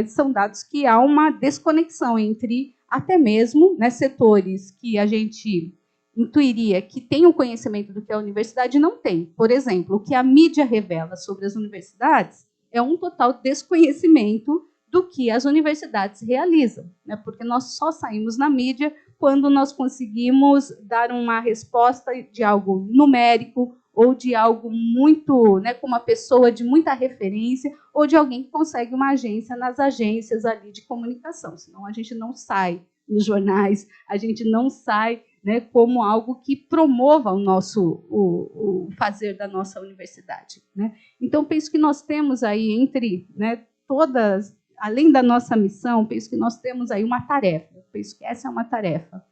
são dados que há uma desconexão entre até mesmo, né, setores que a gente intuiria que tem o conhecimento do que a universidade não tem. Por exemplo, o que a mídia revela sobre as universidades é um total desconhecimento do que as universidades realizam, né, porque nós só saímos na mídia quando nós conseguimos dar uma resposta de algo numérico ou de algo muito, né, com uma pessoa de muita referência, ou de alguém que consegue uma agência nas agências ali de comunicação. Senão a gente não sai nos jornais, a gente não sai, né, como algo que promova o fazer da nossa universidade, né? Então, penso que nós temos aí entre, né, todas, além da nossa missão, penso que nós temos aí uma tarefa. Penso que essa é uma tarefa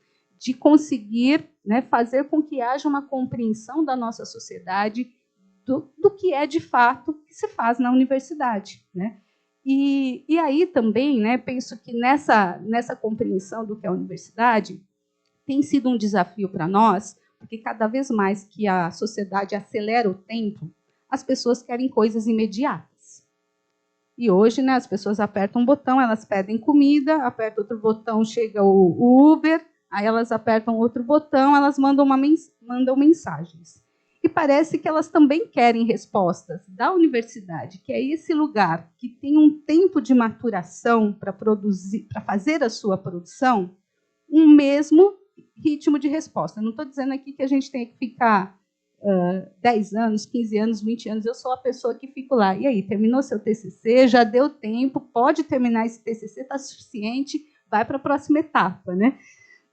de conseguir, né, fazer com que haja uma compreensão da nossa sociedade do que é, de fato, que se faz na universidade, né? E aí também, né, penso que nessa compreensão do que é a universidade tem sido um desafio para nós, porque cada vez mais que a sociedade acelera o tempo, as pessoas querem coisas imediatas. E hoje, né, as pessoas apertam um botão, elas pedem comida, apertam outro botão, chega o Uber, aí elas apertam outro botão, elas mandam mensagens. E parece que elas também querem respostas da universidade, que é esse lugar que tem um tempo de maturação para produzir, para fazer a sua produção, um mesmo ritmo de resposta. Não estou dizendo aqui que a gente tem que ficar 10 anos, 15 anos, 20 anos. Eu sou a pessoa que fico lá. E aí, terminou seu TCC? Já deu tempo? Pode terminar esse TCC? Está suficiente? Vai para a próxima etapa, né?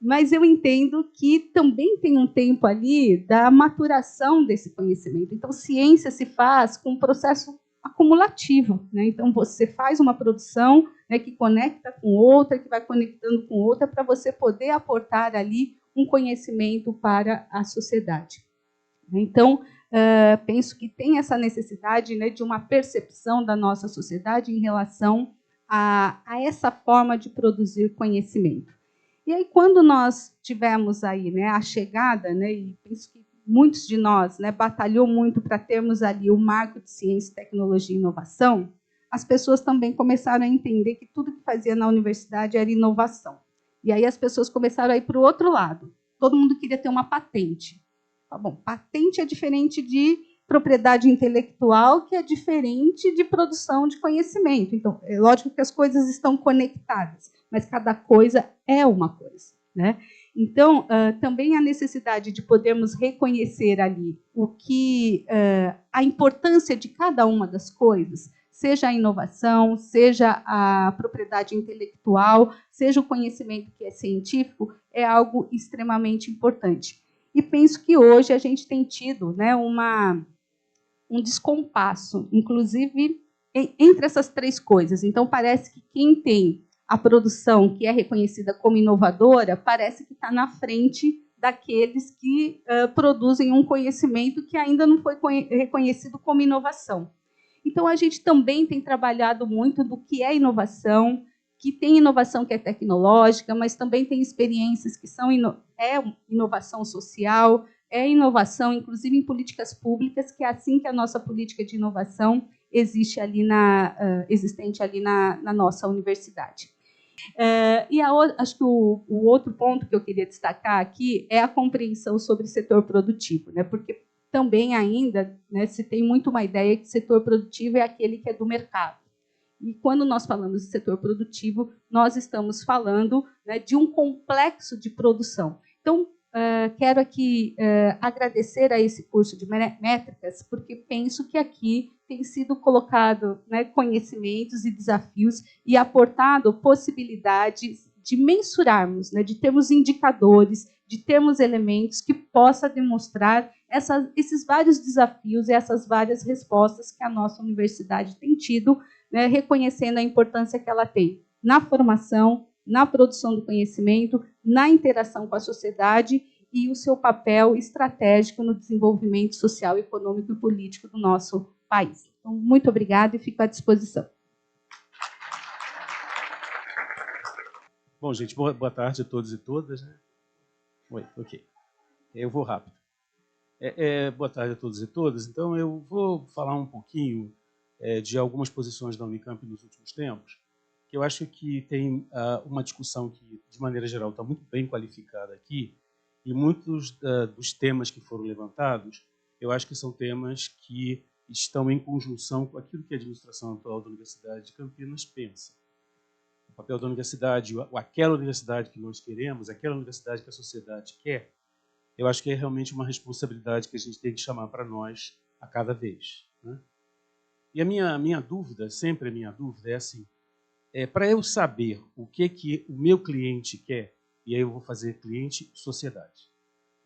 Mas eu entendo que também tem um tempo ali da maturação desse conhecimento. Então, ciência se faz com um processo acumulativo, né? Então, você faz uma produção, né, que conecta com outra, que vai conectando com outra, para você poder aportar ali um conhecimento para a sociedade. Então, penso que tem essa necessidade, né, de uma percepção da nossa sociedade em relação a essa forma de produzir conhecimento. E aí, quando nós tivemos aí, né, a chegada, né, e penso que muitos de nós, né, batalhou muito para termos ali o marco de ciência, tecnologia e inovação, as pessoas também começaram a entender que tudo que fazia na universidade era inovação. E aí as pessoas começaram a ir para o outro lado. Todo mundo queria ter uma patente. Tá bom, patente é diferente de propriedade intelectual, que é diferente de produção de conhecimento. Então, é lógico que as coisas estão conectadas, mas cada coisa é uma coisa, né? Então, também a necessidade de podermos reconhecer ali o que a importância de cada uma das coisas, seja a inovação, seja a propriedade intelectual, seja o conhecimento que é científico, é algo extremamente importante. E penso que hoje a gente tem tido, né, um descompasso, inclusive, entre essas três coisas. Então, parece que quem tem a produção que é reconhecida como inovadora parece que está na frente daqueles que produzem um conhecimento que ainda não foi reconhecido como inovação. Então, a gente também tem trabalhado muito do que é inovação, que tem inovação que é tecnológica, mas também tem experiências que são inovação social, é inovação, inclusive em políticas públicas, que é assim que a nossa política de inovação existe ali existente ali na nossa universidade. E acho que o outro ponto que eu queria destacar aqui é a compreensão sobre o setor produtivo, né? Porque também ainda, né, se tem muito uma ideia que o setor produtivo é aquele que é do mercado. E quando nós falamos de setor produtivo, nós estamos falando, né, de um complexo de produção. Então, quero aqui agradecer a esse curso de métricas, porque penso que aqui tem sido colocado, né, conhecimentos e desafios e aportado possibilidades de mensurarmos, né, de termos indicadores, de termos elementos que possa demonstrar esses vários desafios e essas várias respostas que a nossa universidade tem tido, né, reconhecendo a importância que ela tem na formação, na produção do conhecimento, na interação com a sociedade e o seu papel estratégico no desenvolvimento social, econômico e político do nosso país. Então, muito obrigada e fico à disposição. Bom, gente, boa tarde a todos e todas. Né? Oi, ok. Eu vou rápido. Boa tarde a todos e todas. Então, eu vou falar um pouquinho de algumas posições da Unicamp nos últimos tempos, que eu acho que tem uma discussão que, de maneira geral, está muito bem qualificada aqui, e muitos dos temas que foram levantados, eu acho que são temas que estão em conjunção com aquilo que a administração atual da Universidade de Campinas pensa. O papel da universidade, aquela universidade que nós queremos, aquela universidade que a sociedade quer, eu acho que é realmente uma responsabilidade que a gente tem que chamar para nós a cada vez. Né? E a minha dúvida, sempre a minha dúvida é assim, para eu saber o que o meu cliente quer, e aí eu vou fazer cliente-sociedade,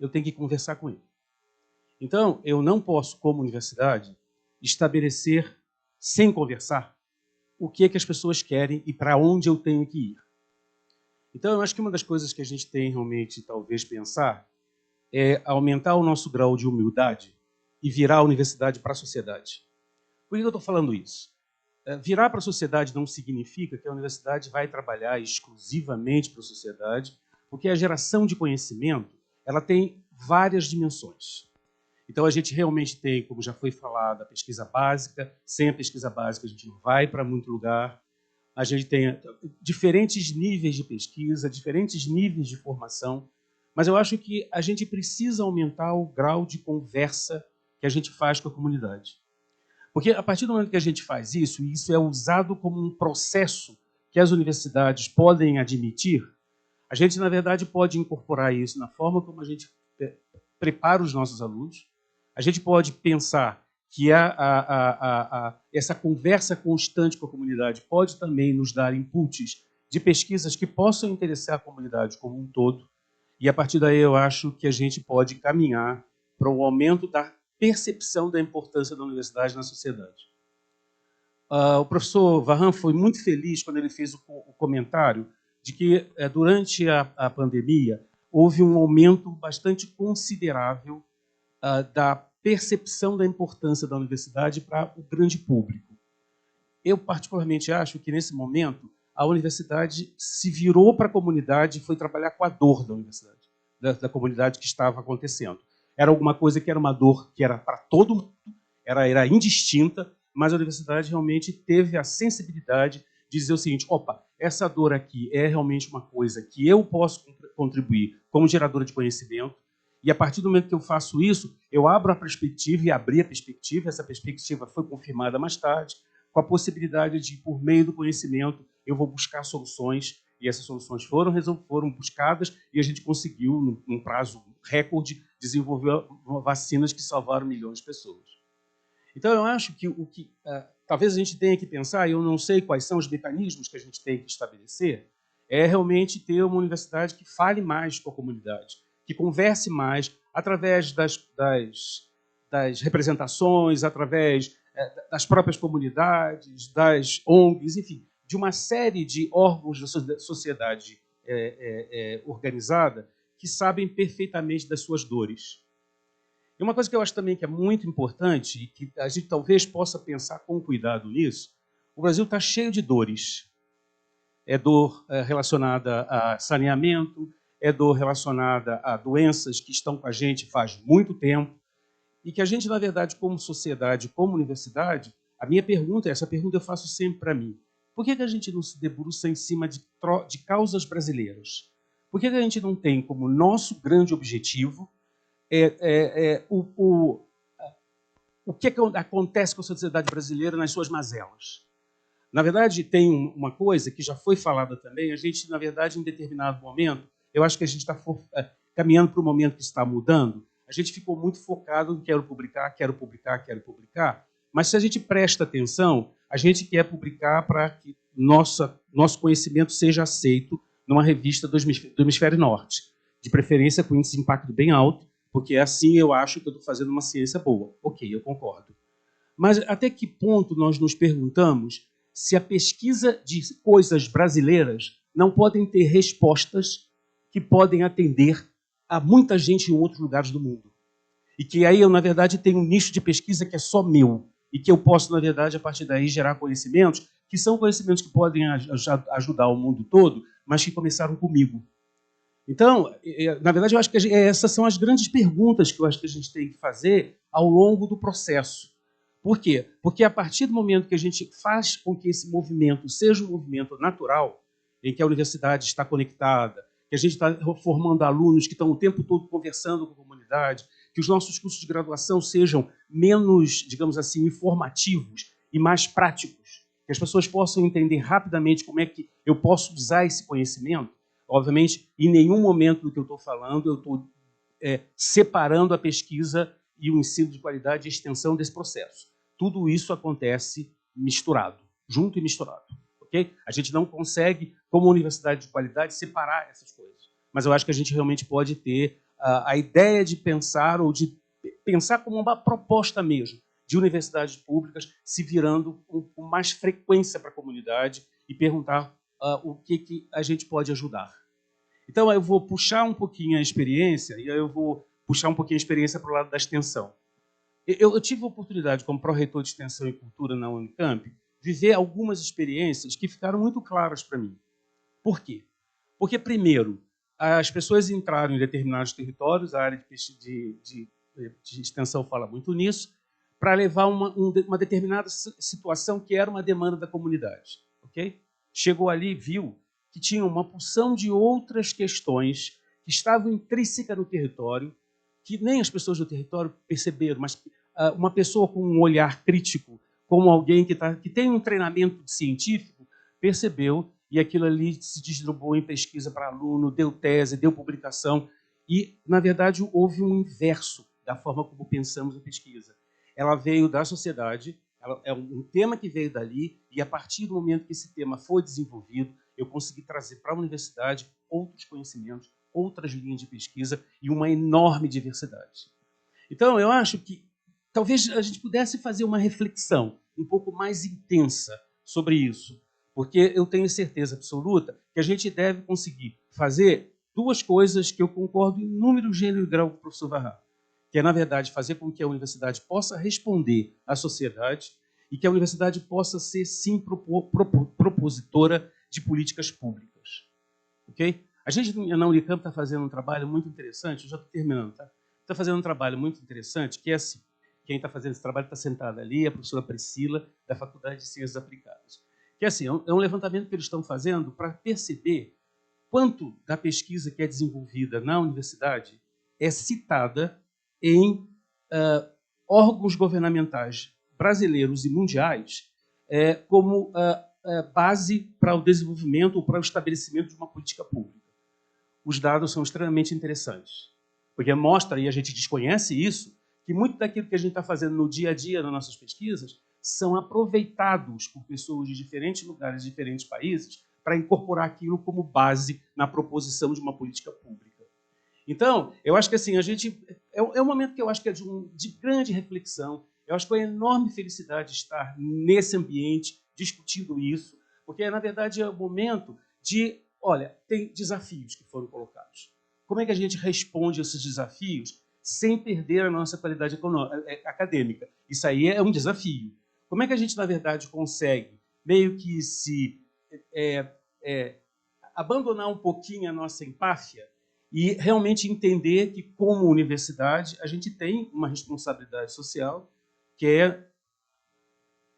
eu tenho que conversar com ele. Então, eu não posso, como universidade, estabelecer, sem conversar, o que as pessoas querem e para onde eu tenho que ir. Então, eu acho que uma das coisas que a gente tem realmente, talvez, pensar é aumentar o nosso grau de humildade e virar a universidade para a sociedade. Por que eu estou falando isso? Virar para a sociedade não significa que a universidade vai trabalhar exclusivamente para a sociedade, porque a geração de conhecimento ela tem várias dimensões. Então, a gente realmente tem, como já foi falado, a pesquisa básica. Sem a pesquisa básica, a gente não vai para muito lugar. A gente tem diferentes níveis de pesquisa, diferentes níveis de formação, mas eu acho que a gente precisa aumentar o grau de conversa que a gente faz com a comunidade. Porque a partir do momento que a gente faz isso, e isso é usado como um processo que as universidades podem admitir, a gente, na verdade, pode incorporar isso na forma como a gente prepara os nossos alunos. A gente pode pensar que essa conversa constante com a comunidade pode também nos dar inputs de pesquisas que possam interessar a comunidade como um todo. E, a partir daí, eu acho que a gente pode caminhar para o aumento da percepção da importância da universidade na sociedade. O professor Varran foi muito feliz quando ele fez o comentário de que, durante a pandemia, houve um aumento bastante considerável da percepção da importância da universidade para o grande público. Eu, particularmente, acho que, nesse momento, a universidade se virou para a comunidade e foi trabalhar com a dor da universidade, da comunidade que estava acontecendo. Era alguma coisa que era uma dor que era para todo mundo, era indistinta, mas a universidade realmente teve a sensibilidade de dizer o seguinte: opa, essa dor aqui é realmente uma coisa que eu posso contribuir como geradora de conhecimento, e a partir do momento que eu faço isso, eu abro a perspectiva e abri a perspectiva. Essa perspectiva foi confirmada mais tarde, com a possibilidade de, por meio do conhecimento, eu vou buscar soluções, e essas soluções foram buscadas, e a gente conseguiu, num prazo recorde, desenvolver vacinas que salvaram milhões de pessoas. Então, eu acho que talvez a gente tenha que pensar, e eu não sei quais são os mecanismos que a gente tem que estabelecer, é realmente ter uma universidade que fale mais com a comunidade, que converse mais através das representações, através das próprias comunidades, das ONGs, enfim, de uma série de órgãos da sociedade organizada que sabem perfeitamente das suas dores. E uma coisa que eu acho também que é muito importante e que a gente talvez possa pensar com cuidado nisso: o Brasil está cheio de dores. É dor relacionada a saneamento, é dor relacionada a doenças que estão com a gente faz muito tempo, e que a gente, na verdade, como sociedade, como universidade, a minha pergunta, essa pergunta eu faço sempre para mim: por que a gente não se debruça em cima de causas brasileiras? Por que a gente não tem como nosso grande objetivo o que acontece com a sociedade brasileira nas suas mazelas? Na verdade, tem uma coisa que já foi falada também. A gente, na verdade, em determinado momento, eu acho que a gente está caminhando para um momento que está mudando. A gente ficou muito focado em quero publicar, quero publicar, quero publicar. Mas se a gente presta atenção, a gente quer publicar para que nosso conhecimento seja aceito numa revista do Hemisfério Norte, de preferência com índice de impacto bem alto, porque assim eu acho que eu estou fazendo uma ciência boa. Ok, eu concordo. Mas até que ponto nós nos perguntamos se a pesquisa de coisas brasileiras não podem ter respostas que podem atender a muita gente em outros lugares do mundo? E que aí eu, na verdade, tenho um nicho de pesquisa que é só meu, e que eu posso, na verdade, a partir daí, gerar conhecimentos que são conhecimentos que podem ajudar o mundo todo, mas que começaram comigo. Então, na verdade, eu acho que essas são as grandes perguntas que eu acho que a gente tem que fazer ao longo do processo. Por quê? Porque a partir do momento que a gente faz com que esse movimento seja um movimento natural, em que a universidade está conectada, que a gente está formando alunos que estão o tempo todo conversando com a comunidade, que os nossos cursos de graduação sejam menos, digamos assim, informativos e mais práticos, que as pessoas possam entender rapidamente como é que eu posso usar esse conhecimento. Obviamente, em nenhum momento do que eu estou falando, eu estou separando a pesquisa e o ensino de qualidade e extensão desse processo. Tudo isso acontece misturado, junto e misturado. Okay? A gente não consegue, como universidade de qualidade, separar essas coisas. Mas eu acho que a gente realmente pode ter a ideia de pensar, ou de pensar como uma proposta mesmo, de universidades públicas se virando com mais frequência para a comunidade e perguntar o que a gente pode ajudar. Então, eu vou puxar um pouquinho a experiência, e aí eu vou puxar um pouquinho a experiência para o lado da extensão. Eu tive a oportunidade, como pró-reitor de Extensão e Cultura na Unicamp, viver algumas experiências que ficaram muito claras para mim. Por quê? Porque, primeiro, as pessoas entraram em determinados territórios, a área de extensão fala muito nisso, para levar uma determinada situação que era uma demanda da comunidade. Okay? Chegou ali e viu que tinha uma porção de outras questões que estavam intrínsecas no território, que nem as pessoas do território perceberam, mas uma pessoa com um olhar crítico, como alguém que tem um treinamento científico, percebeu, e aquilo ali se desdobrou em pesquisa para aluno, deu tese, deu publicação, e, na verdade, houve um inverso da forma como pensamos a pesquisa. Ela veio da sociedade, é um tema que veio dali, e a partir do momento que esse tema foi desenvolvido, eu consegui trazer para a universidade outros conhecimentos, outras linhas de pesquisa e uma enorme diversidade. Então, eu acho que talvez a gente pudesse fazer uma reflexão um pouco mais intensa sobre isso, porque eu tenho certeza absoluta que a gente deve conseguir fazer duas coisas que eu concordo em número, gênero e grau com o professor Varra, que é, na verdade, fazer com que a universidade possa responder à sociedade e que a universidade possa ser, sim, propositora de políticas públicas. Ok? A gente, na Unicamp, está fazendo um trabalho muito interessante, eu já estou terminando, tá? Está fazendo um trabalho muito interessante, que é assim, quem está fazendo esse trabalho está sentado ali, é a professora Priscila, da Faculdade de Ciências Aplicadas. Que é assim, é um levantamento que eles estão fazendo para perceber quanto da pesquisa que é desenvolvida na universidade é citada em órgãos governamentais brasileiros e mundiais como base para o desenvolvimento ou para o estabelecimento de uma política pública. Os dados são extremamente interessantes, porque mostra, e a gente desconhece isso, que muito daquilo que a gente está fazendo no dia a dia nas nossas pesquisas são aproveitados por pessoas de diferentes lugares, de diferentes países, para incorporar aquilo como base na proposição de uma política pública. Então, eu acho que assim, a gente é um momento que eu acho que é de grande reflexão. Eu acho que é uma enorme felicidade estar nesse ambiente, discutindo isso, porque, na verdade, é o momento de, olha, tem desafios que foram colocados. Como é que a gente responde a esses desafios sem perder a nossa qualidade acadêmica? Isso aí é um desafio. Como é que a gente, na verdade, consegue meio que se abandonar um pouquinho a nossa empáfia e realmente entender que, como universidade, a gente tem uma responsabilidade social, que é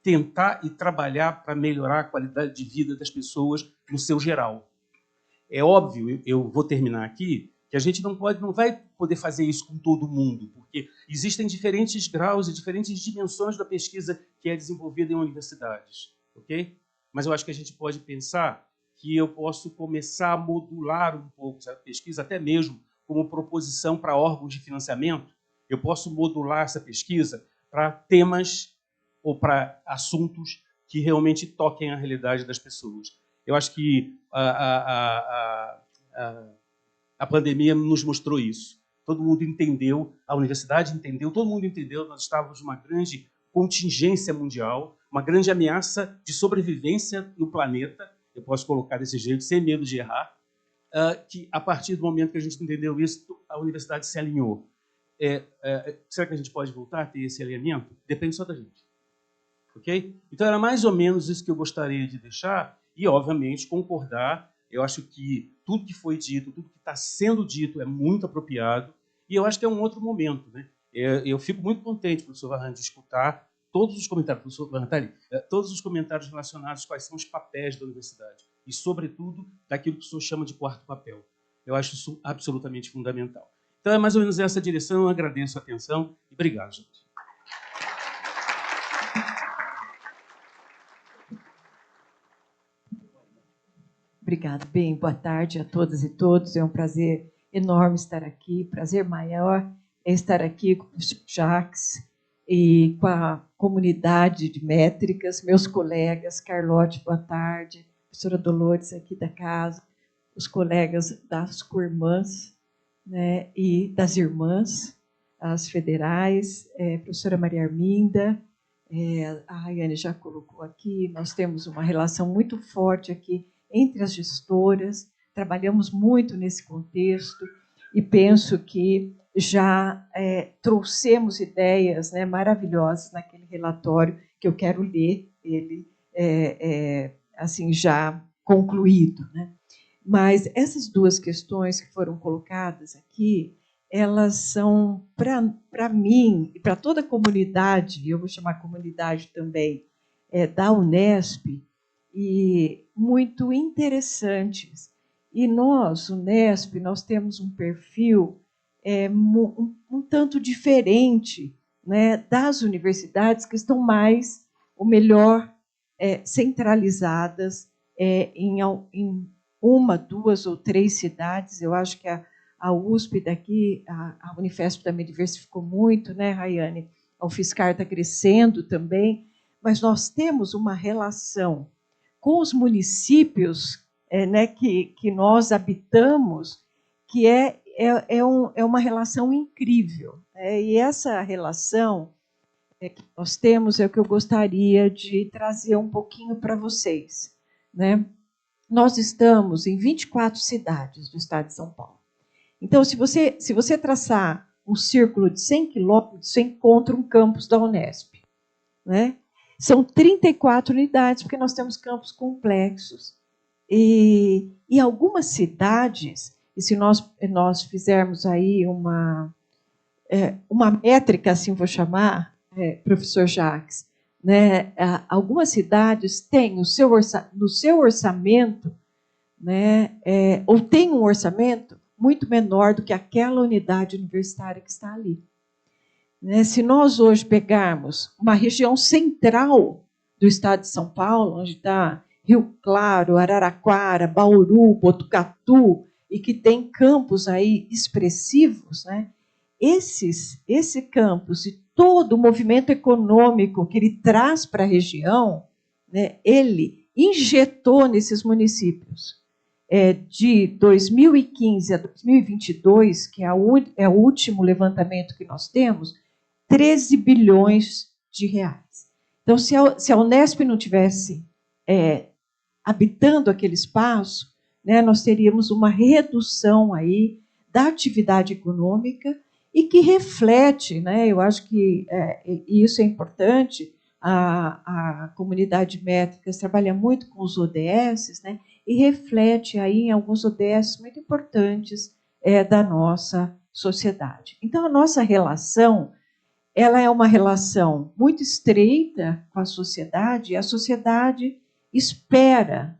tentar e trabalhar para melhorar a qualidade de vida das pessoas no seu geral. É óbvio, eu vou terminar aqui, que a gente não vai poder fazer isso com todo mundo, porque existem diferentes graus e diferentes dimensões da pesquisa que é desenvolvida em universidades, ok? Mas eu acho que a gente pode pensar que eu posso começar a modular um pouco essa pesquisa, até mesmo como proposição para órgãos de financiamento. Eu posso modular essa pesquisa para temas ou para assuntos que realmente toquem a realidade das pessoas. Eu acho que a pandemia nos mostrou isso. Todo mundo entendeu, a universidade entendeu, todo mundo entendeu, nós estávamos numa grande contingência mundial, uma grande ameaça de sobrevivência no planeta, eu posso colocar desse jeito, sem medo de errar, que a partir do momento que a gente entendeu isso, a universidade se alinhou. Será que a gente pode voltar a ter esse alinhamento? Depende só da gente. Okay? Então, era mais ou menos isso que eu gostaria de deixar e, obviamente, concordar. Eu acho que tudo que foi dito, tudo que está sendo dito é muito apropriado e eu acho que é um outro momento. Né? Eu fico muito contente, professor Varran, de escutar todos os comentários, professor Varran está ali, todos os comentários relacionados a quais são os papéis da universidade e, sobretudo, daquilo que o senhor chama de quarto papel. Eu acho isso absolutamente fundamental. Então, é mais ou menos essa direção. Eu agradeço a atenção e obrigado, gente. Obrigada. Bem, boa tarde a todas e todos. É um prazer enorme estar aqui. Prazer maior é estar aqui com o Jacques e com a comunidade de métricas, meus colegas. Carlote, boa tarde. Professora Dolores, aqui da casa. Os colegas das co-irmãs, né, e das irmãs, as federais. Professora Maria Arminda, a Rayane já colocou aqui. Nós temos uma relação muito forte aqui entre as gestoras, trabalhamos muito nesse contexto e penso que já trouxemos ideias, né, maravilhosas naquele relatório, que eu quero ler ele assim, já concluído, né? Mas essas duas questões que foram colocadas aqui, elas são, para mim, e para toda a comunidade, eu vou chamar comunidade também, da Unesp, e muito interessantes. E nós, Unesp, nós temos um perfil um tanto diferente, né, das universidades que estão mais, ou melhor, centralizadas em uma, duas ou três cidades. Eu acho que a USP daqui, a Unifesp também diversificou muito, né, Rayane? A UFSCar está crescendo também, mas nós temos uma relação com os municípios né, que nós habitamos, que é uma relação incrível. E essa relação que nós temos é o que eu gostaria de trazer um pouquinho para vocês, né? Nós estamos em 24 cidades do estado de São Paulo. Então, se você traçar um círculo de 100 quilômetros, você encontra um campus da Unesp, né? São 34 unidades, porque nós temos campos complexos. E algumas cidades, e se nós fizermos aí uma métrica, assim vou chamar, professor Jacques, né, algumas cidades têm no seu orçamento, né, ou tem um orçamento muito menor do que aquela unidade universitária que está ali. Né, se nós hoje pegarmos uma região central do estado de São Paulo, onde está Rio Claro, Araraquara, Bauru, Botucatu, e que tem campos aí expressivos, né, esse campus e todo o movimento econômico que ele traz para a região, né, ele injetou nesses municípios. De 2015 a 2022, que é o último levantamento que nós temos, 13 bilhões de reais. Então, se a Unesp não tivesse habitando aquele espaço, né, nós teríamos uma redução aí da atividade econômica e que reflete, né, eu acho que isso é importante, a comunidade métricas trabalha muito com os ODS, né, e reflete aí em alguns ODS muito importantes da nossa sociedade. Então, a nossa relação, ela é uma relação muito estreita com a sociedade, e a sociedade espera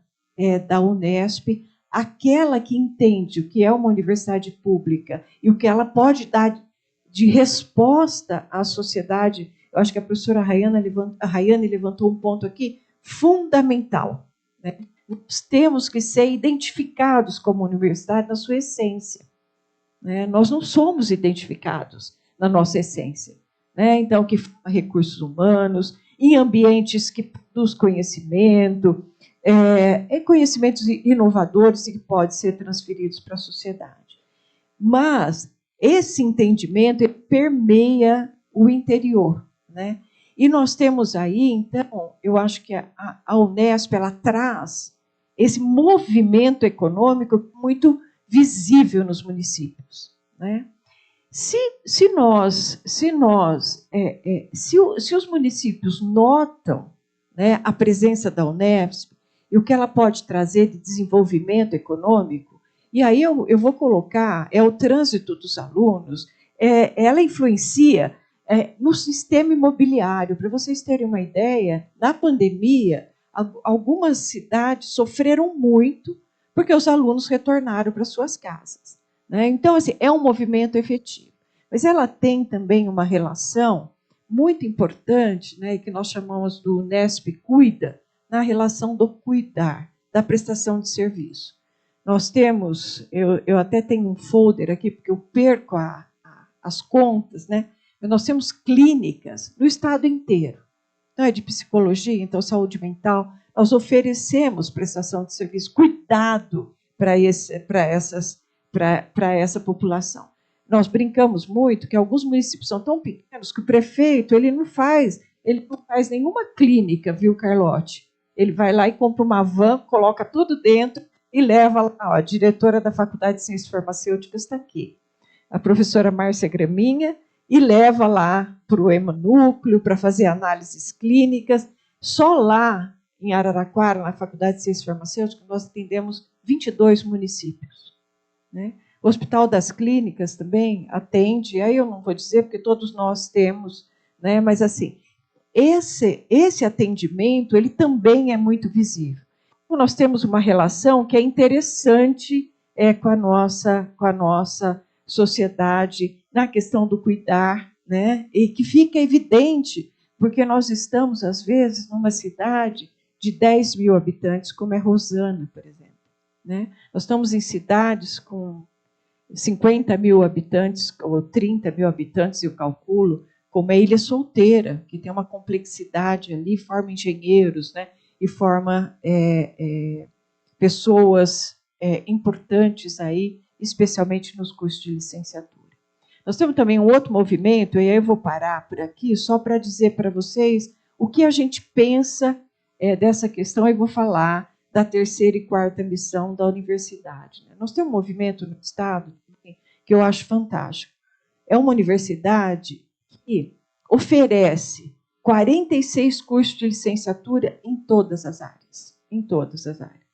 da Unesp aquela que entende o que é uma universidade pública e o que ela pode dar de resposta à sociedade. Eu acho que a professora Rayane levantou um ponto aqui fundamental, né? Nós temos que ser identificados como universidade na sua essência, né? Nós não somos identificados na nossa essência, né? Então, que recursos humanos, em ambientes que produzem conhecimento, conhecimentos inovadores e que podem ser transferidos para a sociedade. Mas esse entendimento permeia o interior, né? E nós temos aí, então, eu acho que a Unesp ela traz esse movimento econômico muito visível nos municípios, né? Se os municípios notam, né, a presença da Unesp e o que ela pode trazer de desenvolvimento econômico, e aí eu vou colocar, o trânsito dos alunos, ela influencia no sistema imobiliário. Para vocês terem uma ideia, na pandemia, algumas cidades sofreram muito porque os alunos retornaram para suas casas, né? Então, assim, é um movimento efetivo. Mas ela tem também uma relação muito importante, né, que nós chamamos do Unesp Cuida, na relação do cuidar, da prestação de serviço. Nós temos, eu até tenho um folder aqui, porque eu perco as contas, né? Mas nós temos clínicas no estado inteiro. Então, é de psicologia, então saúde mental. Nós oferecemos prestação de serviço, cuidado para essa população. Nós brincamos muito que alguns municípios são tão pequenos que o prefeito ele não faz nenhuma clínica, viu, Carlote? Ele vai lá e compra uma van, coloca tudo dentro e leva lá, ó, a diretora da Faculdade de Ciências Farmacêuticas está aqui, a professora Márcia Graminha, e leva lá para o hemanúcleo para fazer análises clínicas. Só lá, em Araraquara, na Faculdade de Ciências Farmacêuticas, nós atendemos 22 municípios, né? O Hospital das Clínicas também atende, aí eu não vou dizer, porque todos nós temos, né? Mas assim, esse atendimento ele também é muito visível. Então, nós temos uma relação que é interessante com a nossa sociedade na questão do cuidar, né? E que fica evidente, porque nós estamos, às vezes, numa cidade de 10 mil habitantes, como é Rosana, por exemplo, né? Nós estamos em cidades com 50 mil habitantes, ou 30 mil habitantes, eu calculo, como é Ilha Solteira, que tem uma complexidade ali, forma engenheiros, né? E forma pessoas importantes aí, especialmente nos cursos de licenciatura. Nós temos também um outro movimento, e aí eu vou parar por aqui, só para dizer para vocês o que a gente pensa dessa questão, e vou falar da terceira e quarta missão da universidade. Nós temos um movimento no Estado que eu acho fantástico. É uma universidade que oferece 46 cursos de licenciatura em todas as áreas. Em todas as áreas.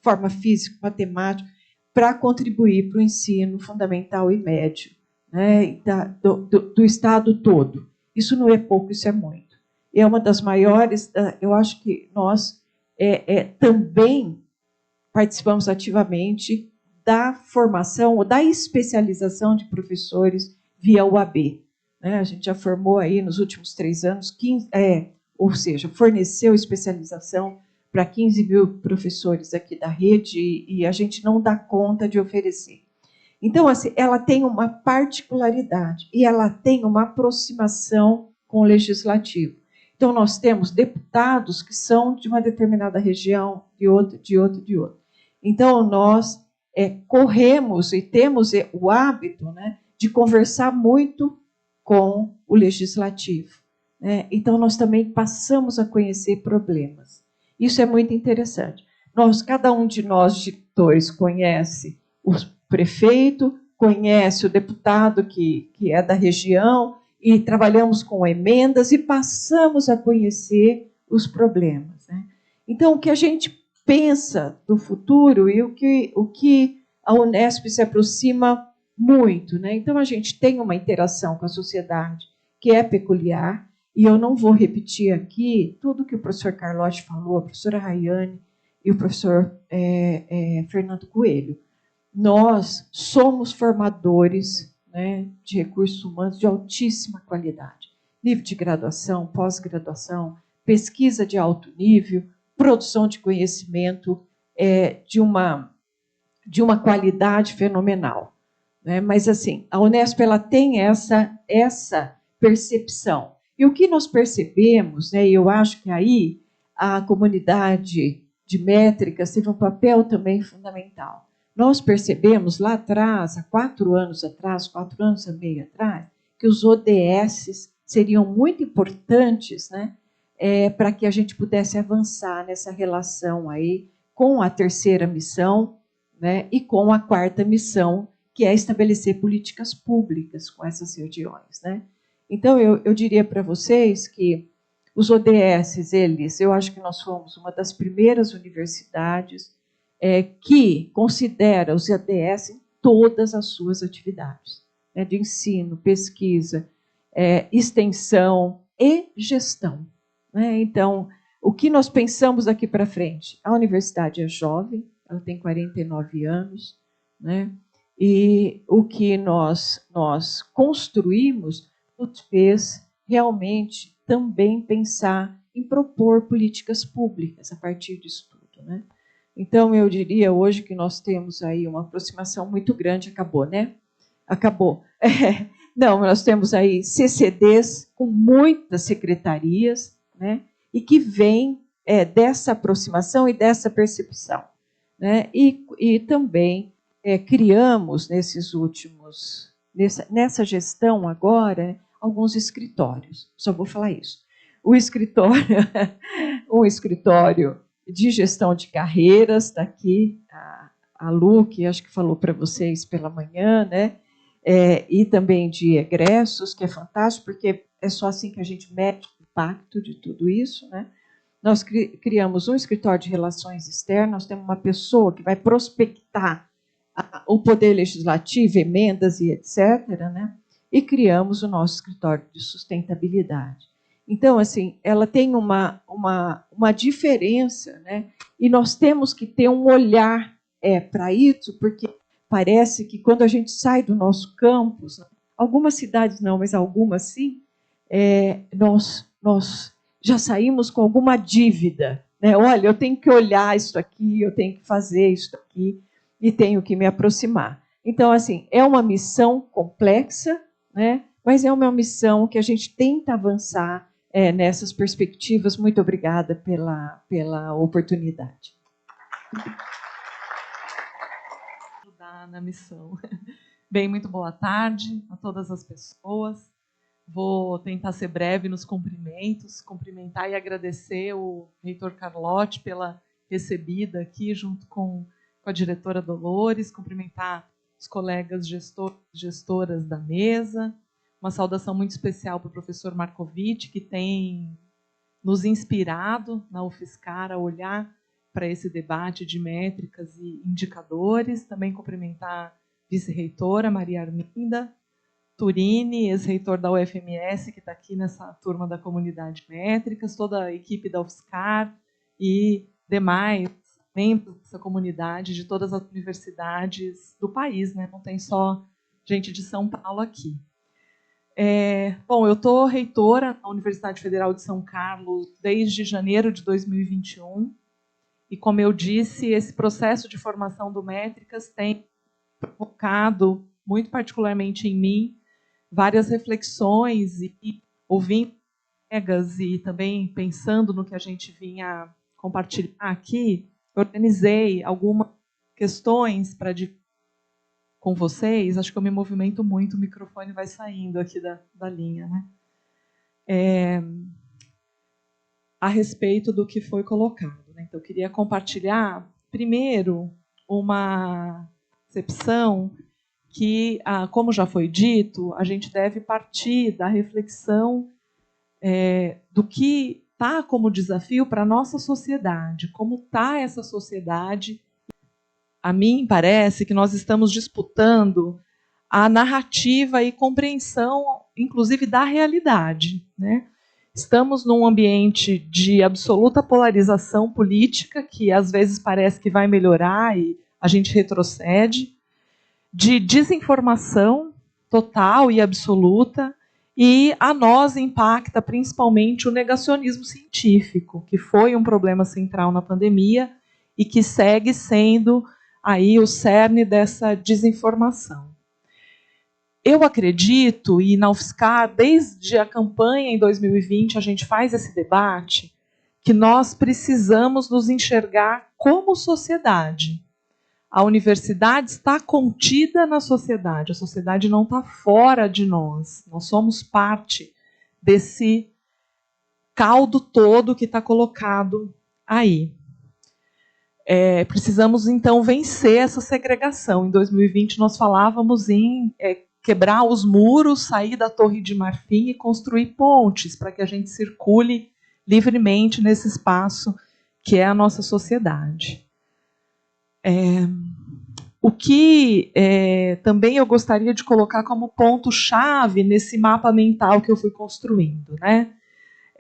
Forma física, matemática, para contribuir para o ensino fundamental e médio, né, do Estado todo. Isso não é pouco, isso é muito. É uma das maiores, eu acho que nós também participamos ativamente da formação ou da especialização de professores via UAB. A gente já formou aí nos últimos 3 anos, ou seja, forneceu especialização para 15 mil professores aqui da rede e a gente não dá conta de oferecer. Então, assim, ela tem uma particularidade e ela tem uma aproximação com o legislativo. Então, nós temos deputados que são de uma determinada região, de outra. Então, nós corremos e temos o hábito, né, de conversar muito com o legislativo, né? Então, nós também passamos a conhecer problemas. Isso é muito interessante. Cada um de nós, gestores, conhece o prefeito, conhece o deputado que é da região, e trabalhamos com emendas e passamos a conhecer os problemas, né? Então, o que a gente pensa do futuro e o que a Unesp se aproxima muito, né? Então, a gente tem uma interação com a sociedade que é peculiar, e eu não vou repetir aqui tudo que o professor Carlotti falou, a professora Rayane e o professor Fernando Coelho. Nós somos formadores, né, de recursos humanos de altíssima qualidade. Nível de graduação, pós-graduação, pesquisa de alto nível, produção de conhecimento de uma qualidade fenomenal, né? Mas, assim, a Unesp ela tem essa percepção. E o que nós percebemos, né, e eu acho que aí a comunidade de métricas teve um papel também fundamental. Nós percebemos lá atrás, há 4 anos atrás, 4 anos e meio atrás, que os ODS seriam muito importantes, né, para que a gente pudesse avançar nessa relação aí com a terceira missão, né, e com a quarta missão, que é estabelecer políticas públicas com essas regiões, né? Então, eu diria para vocês que os ODS, eu acho que nós fomos uma das primeiras universidades que considera os ODS em todas as suas atividades, né, de ensino, pesquisa, extensão e gestão, né? Então, o que nós pensamos daqui para frente? A universidade é jovem, ela tem 49 anos, né? E o que nós construímos nos fez realmente também pensar em propor políticas públicas a partir disso tudo, né? Então, eu diria hoje que nós temos aí uma aproximação muito grande. Acabou, né? Acabou. Não, nós temos aí CCDs com muitas secretarias, né? E que vem dessa aproximação e dessa percepção, né? E também criamos nessa gestão agora, alguns escritórios. Só vou falar isso. Um escritório de gestão de carreiras, está aqui a Lu, que acho que falou para vocês pela manhã, né? E também de egressos, que é fantástico, porque é só assim que a gente mede o impacto de tudo isso, né? Nós criamos um escritório de relações externas, nós temos uma pessoa que vai prospectar o poder legislativo, emendas e etc., né? E criamos o nosso escritório de sustentabilidade. Então, assim, ela tem uma diferença, né? E nós temos que ter um olhar para isso, porque parece que quando a gente sai do nosso campus, algumas cidades não, mas algumas sim, nós já saímos com alguma dívida, né? Olha, eu tenho que olhar isso aqui, eu tenho que fazer isso aqui e tenho que me aproximar. Então, assim, é uma missão complexa, né? Mas é uma missão que a gente tenta avançar nessas perspectivas. Muito obrigada pela oportunidade. Ajudar na missão. Bem, muito boa tarde a todas as pessoas. Vou tentar ser breve nos cumprimentos, cumprimentar e agradecer o reitor Carlotti pela recebida aqui, junto com a diretora Dolores, cumprimentar os colegas gestoras da mesa, uma saudação muito especial para o professor Marcovitch, que tem nos inspirado na UFSCar a olhar para esse debate de métricas e indicadores, também cumprimentar a vice-reitora Maria Arminda Turini, ex-reitor da UFMS, que está aqui nessa turma da comunidade métricas, toda a equipe da UFSCar e demais membros dessa comunidade de todas as universidades do país, né? Não tem só gente de São Paulo aqui. Bom, eu estou reitora na Universidade Federal de São Carlos desde janeiro de 2021 e, como eu disse, esse processo de formação do Métricas tem provocado, muito particularmente em mim, várias reflexões e ouvindo colegas e também pensando no que a gente vinha compartilhar aqui, organizei algumas questões para com vocês. Acho que eu me movimento muito, o microfone vai saindo aqui da linha, né? A respeito do que foi colocado, né? Então, eu queria compartilhar, primeiro, uma percepção que, como já foi dito, a gente deve partir da reflexão do que está como desafio para a nossa sociedade, como está essa sociedade. A mim parece que nós estamos disputando a narrativa e compreensão, inclusive, da realidade, né? Estamos num ambiente de absoluta polarização política, que às vezes parece que vai melhorar e a gente retrocede, de desinformação total e absoluta, e a nós impacta principalmente o negacionismo científico, que foi um problema central na pandemia e que segue sendo aí o cerne dessa desinformação. Eu acredito, e na UFSCar, desde a campanha em 2020, a gente faz esse debate, que nós precisamos nos enxergar como sociedade. A universidade está contida na sociedade, a sociedade não está fora de nós. Nós somos parte desse caldo todo que está colocado aí. Precisamos, então, vencer essa segregação. Em 2020, nós falávamos em quebrar os muros, sair da Torre de Marfim e construir pontes para que a gente circule livremente nesse espaço que é a nossa sociedade. O que também eu gostaria de colocar como ponto-chave nesse mapa mental que eu fui construindo, né?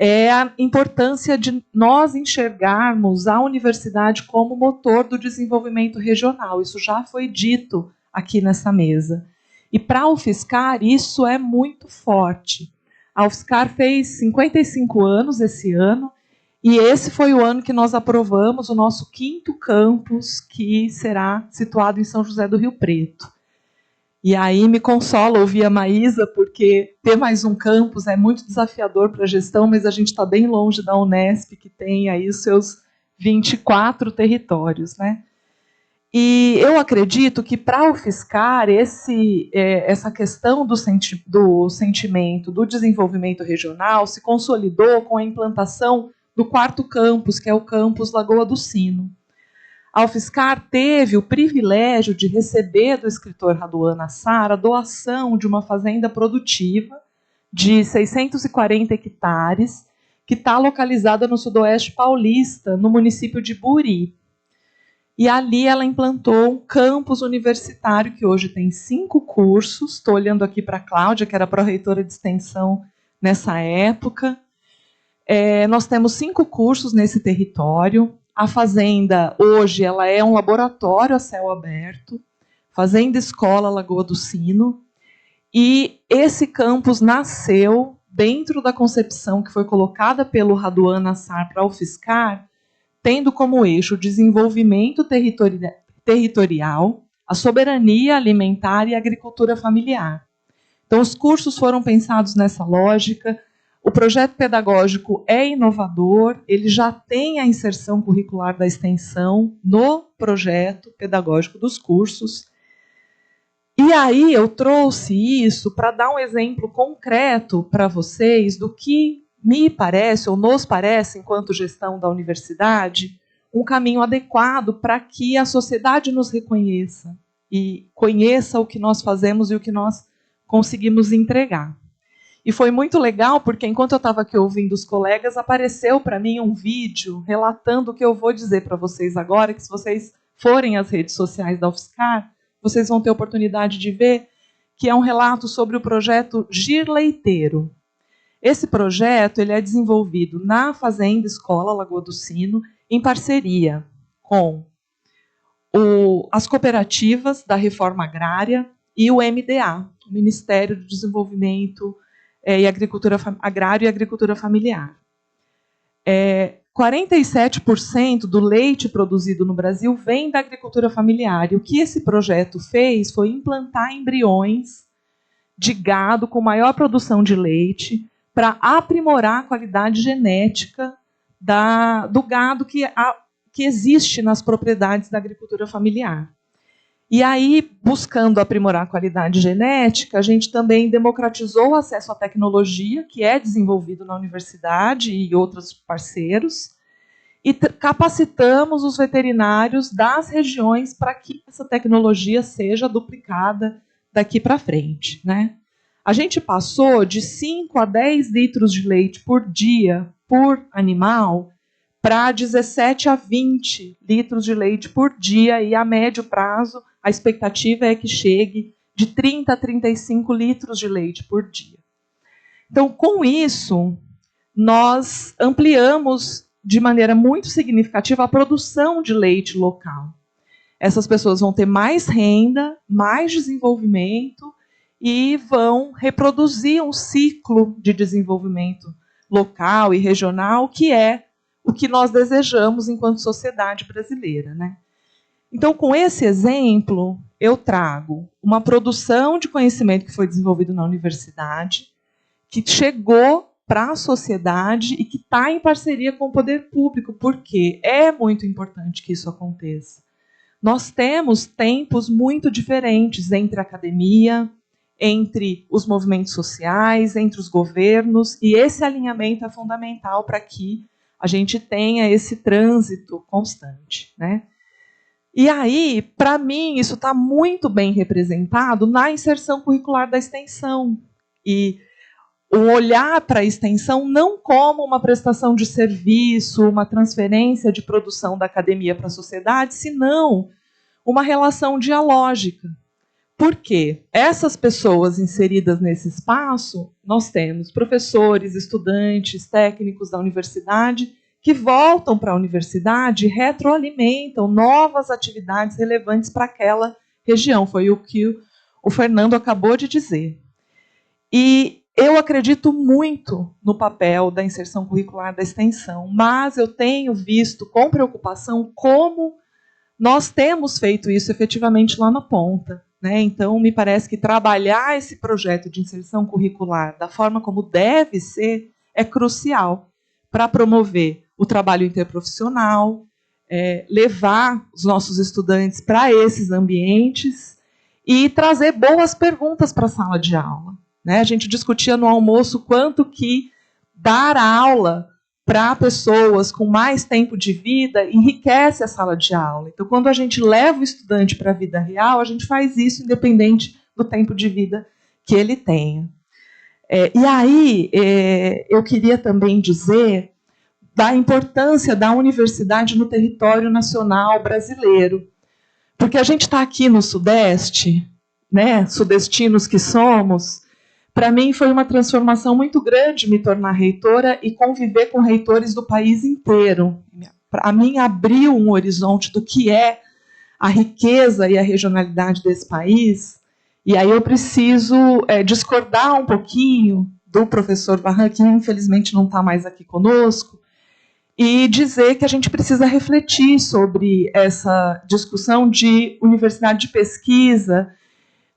É a importância de nós enxergarmos a universidade como motor do desenvolvimento regional. Isso já foi dito aqui nessa mesa. E para a UFSCar, isso é muito forte. A UFSCar fez 55 anos esse ano, e esse foi o ano que nós aprovamos o nosso 5º campus, que será situado em São José do Rio Preto. E aí me consola ouvir a Maísa, porque ter mais um campus é muito desafiador para a gestão, mas a gente está bem longe da Unesp, que tem aí os seus 24 territórios, né? E eu acredito que para a UFSCar, essa questão do sentimento do desenvolvimento regional se consolidou com a implantação do 4º campus, que é o campus Lagoa do Sino. a UFSCar teve o privilégio de receber do escritor Raduan Nassar a doação de uma fazenda produtiva de 640 hectares, que está localizada no sudoeste paulista, no município de Buri. E ali ela implantou um campus universitário que hoje tem 5 cursos. Estou olhando aqui para a Cláudia, que era pró-reitora de extensão nessa época. Nós temos 5 cursos nesse território. A fazenda, hoje, ela é um laboratório a céu aberto, Fazenda Escola Lagoa do Sino, e esse campus nasceu dentro da concepção que foi colocada pelo Raduan Nassar para a UFSCar, tendo como eixo o desenvolvimento territorial, a soberania alimentar e a agricultura familiar. Então, os cursos foram pensados nessa lógica. O projeto pedagógico é inovador, ele já tem a inserção curricular da extensão no projeto pedagógico dos cursos. E aí eu trouxe isso para dar um exemplo concreto para vocês do que me parece, ou nos parece, enquanto gestão da universidade, um caminho adequado para que a sociedade nos reconheça e conheça o que nós fazemos e o que nós conseguimos entregar. E foi muito legal, porque enquanto eu estava aqui ouvindo os colegas, apareceu para mim um vídeo relatando o que eu vou dizer para vocês agora, que se vocês forem às redes sociais da UFSCar, vocês vão ter oportunidade de ver, que é um relato sobre o projeto Gir Leiteiro. Esse projeto ele é desenvolvido na Fazenda Escola Lagoa do Sino, em parceria com as cooperativas da reforma agrária e o MDA, o Ministério do Desenvolvimento e Agricultura Agrário e Agricultura Familiar. 47% do leite produzido no Brasil vem da agricultura familiar. E o que esse projeto fez foi implantar embriões de gado com maior produção de leite para aprimorar a qualidade genética do gado que existe nas propriedades da agricultura familiar. E aí, buscando aprimorar a qualidade genética, a gente também democratizou o acesso à tecnologia, que é desenvolvido na universidade e outros parceiros, e capacitamos os veterinários das regiões para que essa tecnologia seja duplicada daqui para frente, né? A gente passou de 5 a 10 litros de leite por dia por animal para 17 a 20 litros de leite por dia, e a médio prazo a expectativa é que chegue de 30 a 35 litros de leite por dia. Então, com isso, nós ampliamos de maneira muito significativa a produção de leite local. Essas pessoas vão ter mais renda, mais desenvolvimento e vão reproduzir um ciclo de desenvolvimento local e regional, que é o que nós desejamos enquanto sociedade brasileira, né? Então, com esse exemplo, eu trago uma produção de conhecimento que foi desenvolvido na universidade, que chegou para a sociedade e que está em parceria com o poder público, porque é muito importante que isso aconteça. Nós temos tempos muito diferentes entre a academia, entre os movimentos sociais, entre os governos, e esse alinhamento é fundamental para que a gente tenha esse trânsito constante, né? E aí, para mim, isso está muito bem representado na inserção curricular da extensão. E o olhar para a extensão não como uma prestação de serviço, uma transferência de produção da academia para a sociedade, senão uma relação dialógica. Por quê? Essas pessoas inseridas nesse espaço, nós temos professores, estudantes, técnicos da universidade, que voltam para a universidade e retroalimentam novas atividades relevantes para aquela região. Foi o que o Fernando acabou de dizer. E eu acredito muito no papel da inserção curricular da extensão, mas eu tenho visto com preocupação como nós temos feito isso efetivamente lá na ponta, né? Então, me parece que trabalhar esse projeto de inserção curricular da forma como deve ser é crucial para promover o trabalho interprofissional, levar os nossos estudantes para esses ambientes e trazer boas perguntas para a sala de aula, né? A gente discutia no almoço quanto que dar aula para pessoas com mais tempo de vida enriquece a sala de aula. Então, quando a gente leva o estudante para a vida real, a gente faz isso independente do tempo de vida que ele tenha. E aí, eu queria também dizer da importância da universidade no território nacional brasileiro. Porque a gente está aqui no Sudeste, né, sudestinos que somos, para mim foi uma transformação muito grande me tornar reitora e conviver com reitores do país inteiro. Para mim, abriu um horizonte do que é a riqueza e a regionalidade desse país. E aí eu preciso discordar um pouquinho do professor Varran, que infelizmente não está mais aqui conosco, e dizer que a gente precisa refletir sobre essa discussão de universidade de pesquisa,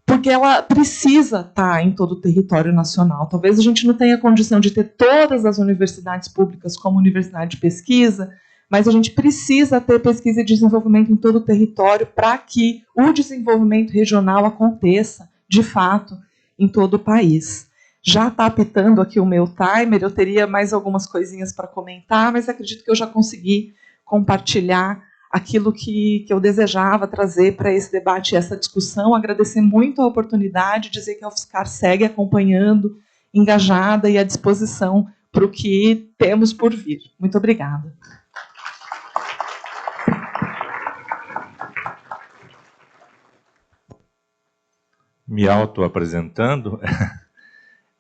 porque ela precisa estar em todo o território nacional. Talvez a gente não tenha condição de ter todas as universidades públicas como universidade de pesquisa, mas a gente precisa ter pesquisa e desenvolvimento em todo o território para que o desenvolvimento regional aconteça, de fato, em todo o país. Já está apitando aqui o meu timer, eu teria mais algumas coisinhas para comentar, mas acredito que eu já consegui compartilhar aquilo que eu desejava trazer para esse debate e essa discussão. Agradecer muito a oportunidade, dizer que a UFSCar segue acompanhando, engajada e à disposição para o que temos por vir. Muito obrigada. Me auto-apresentando,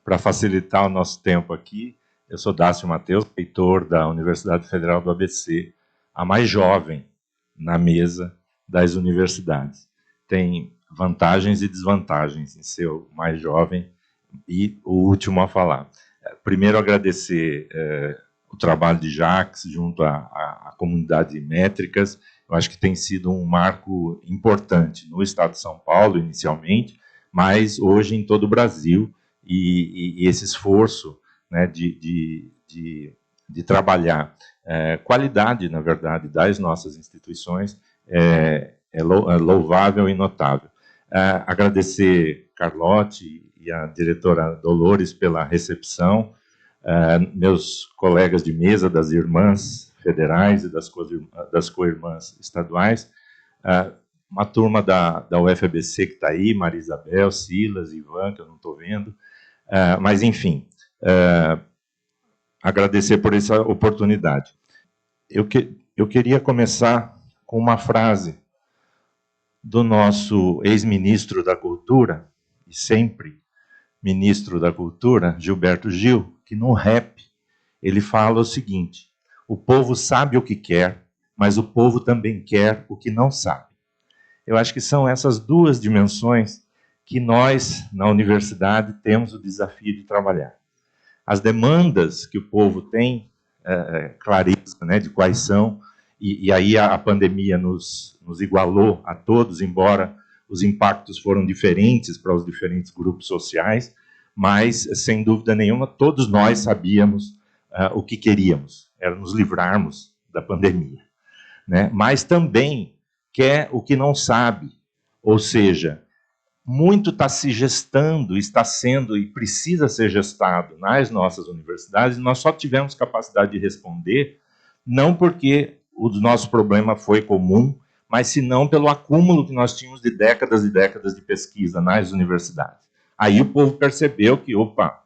para facilitar o nosso tempo aqui, eu sou Dácio Mateus, reitor da Universidade Federal do ABC, a mais jovem na mesa das universidades. Tem vantagens e desvantagens em ser o mais jovem e o último a falar. Primeiro, agradecer o trabalho de Jacques junto à comunidade de métricas. Eu acho que tem sido um marco importante no estado de São Paulo, inicialmente, mas hoje em todo o Brasil, e esse esforço, né, de trabalhar qualidade, na verdade, das nossas instituições é louvável e notável. Agradecer Carlote e a diretora Dolores pela recepção, meus colegas de mesa das irmãs federais e das co-irmãs estaduais, uma turma da UFABC que está aí, Maria Isabel, Silas, Ivan, que eu não estou vendo, mas, enfim, agradecer por essa oportunidade. Eu queria começar com uma frase do nosso ex-ministro da Cultura, e sempre ministro da Cultura, Gilberto Gil, que no rap ele fala o seguinte: o povo sabe o que quer, mas o povo também quer o que não sabe. Eu acho que são essas duas dimensões que nós, na universidade, temos o desafio de trabalhar. As demandas que o povo tem, clareza, né, de quais são, e aí a pandemia nos igualou a todos, embora os impactos foram diferentes para os diferentes grupos sociais, mas, sem dúvida nenhuma, todos nós sabíamos o que queríamos, era nos livrarmos da pandemia, né? Mas também quer o que não sabe, ou seja, muito está se gestando, está sendo e precisa ser gestado nas nossas universidades, e nós só tivemos capacidade de responder, não porque o nosso problema foi comum, mas senão pelo acúmulo que nós tínhamos de décadas e décadas de pesquisa nas universidades. Aí o povo percebeu que, opa,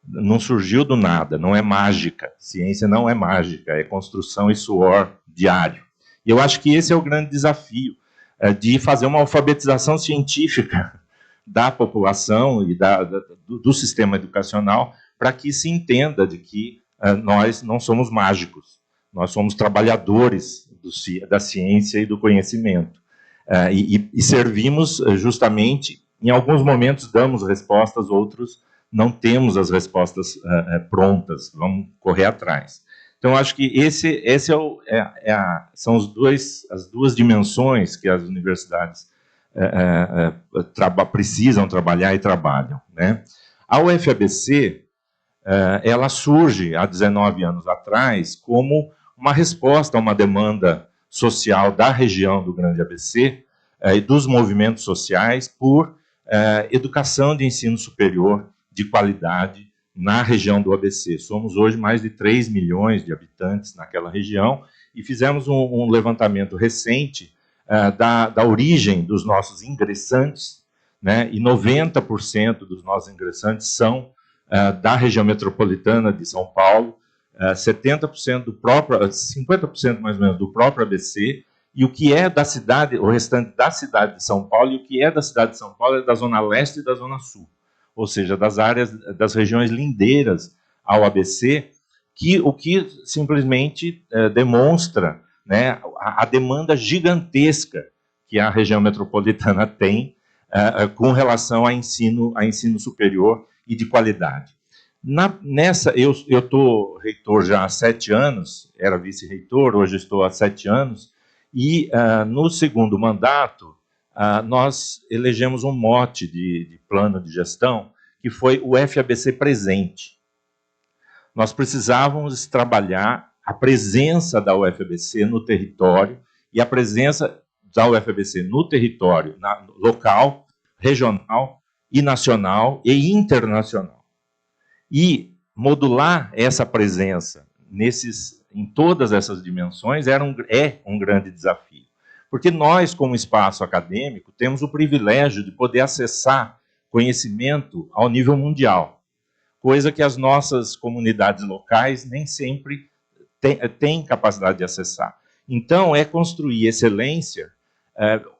não surgiu do nada, não é mágica, ciência não é mágica, é construção e suor diário. E eu acho que esse é o grande desafio, de fazer uma alfabetização científica da população e do sistema educacional, para que se entenda de que nós não somos mágicos, nós somos trabalhadores da ciência e do conhecimento. E servimos justamente, em alguns momentos damos respostas, outros não temos as respostas prontas, vamos correr atrás. Então, acho que são as duas dimensões que as universidades precisam trabalhar e trabalham, né? A UFABC, ela surge há 19 anos atrás como uma resposta a uma demanda social da região do Grande ABC e dos movimentos sociais por educação de ensino superior de qualidade na região do ABC. Somos hoje mais de 3 milhões de habitantes naquela região e fizemos um levantamento recente da origem dos nossos ingressantes, né, e 90% dos nossos ingressantes são da região metropolitana de São Paulo, 70% do próprio, 50% mais ou menos do próprio ABC, e o que é da cidade, o restante da cidade de São Paulo, e o que é da cidade de São Paulo é da Zona Leste e da Zona Sul, ou seja, das áreas, das regiões lindeiras ao ABC, o que simplesmente demonstra, né, a demanda gigantesca que a região metropolitana tem com relação a ensino superior e de qualidade. Eu estou reitor já há 7 anos, era vice-reitor, hoje estou há 7 anos, e no segundo mandato nós elegemos um mote de plano de gestão, que foi o FABC presente. Nós precisávamos trabalhar a presença da UFABC no território, e a presença da UFABC no território local, regional e nacional e internacional. E modular essa presença em todas essas dimensões é um grande desafio. Porque nós, como espaço acadêmico, temos o privilégio de poder acessar conhecimento ao nível mundial, coisa que as nossas comunidades locais nem sempre têm capacidade de acessar. Então, é construir excelência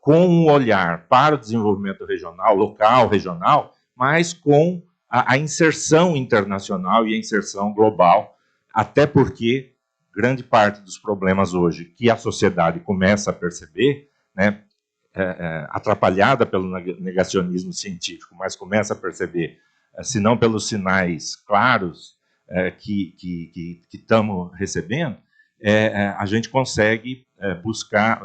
com um olhar para o desenvolvimento regional, local, regional, mas com a inserção internacional e a inserção global, até porque grande parte dos problemas hoje que a sociedade começa a perceber, né, atrapalhada pelo negacionismo científico, mas começa a perceber, se não pelos sinais claros que estamos recebendo, a gente consegue buscar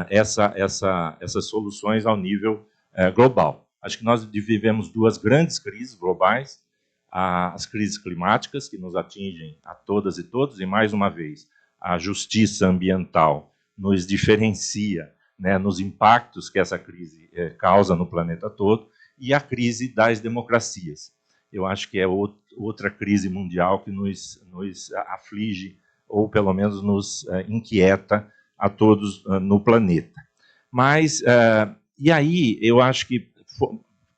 essas soluções ao nível global. Acho que nós vivemos 2 grandes crises globais, as crises climáticas, que nos atingem a todas e todos, e, mais uma vez, a justiça ambiental nos diferencia, né, nos impactos que essa crise causa no planeta todo, e a crise das democracias. Eu acho que é outra crise mundial que nos aflige, ou pelo menos nos inquieta a todos no planeta. Mas, e aí, eu acho que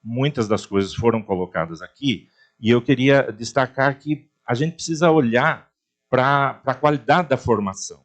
muitas das coisas foram colocadas aqui, e eu queria destacar que a gente precisa olhar para a qualidade da formação,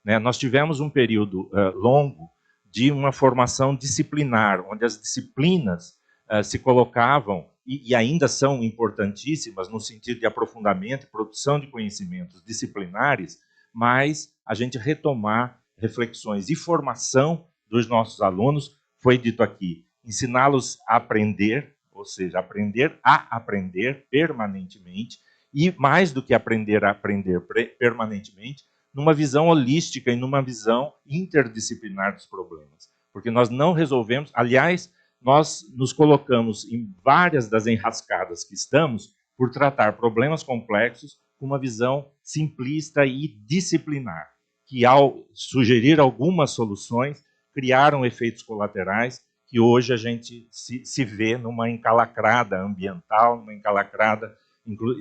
né? Nós tivemos um período longo de uma formação disciplinar, onde as disciplinas se colocavam, e ainda são importantíssimas no sentido de aprofundamento e produção de conhecimentos disciplinares, mas a gente retomar reflexões e formação dos nossos alunos, foi dito aqui, ensiná-los a aprender, ou seja, aprender a aprender permanentemente, e mais do que aprender a aprender permanentemente, numa visão holística e numa visão interdisciplinar dos problemas. Porque nós não resolvemos, aliás, nós nos colocamos em várias das enrascadas que estamos por tratar problemas complexos com uma visão simplista e disciplinar, que ao sugerir algumas soluções, criaram efeitos colaterais que hoje a gente se vê numa encalacrada ambiental, numa encalacrada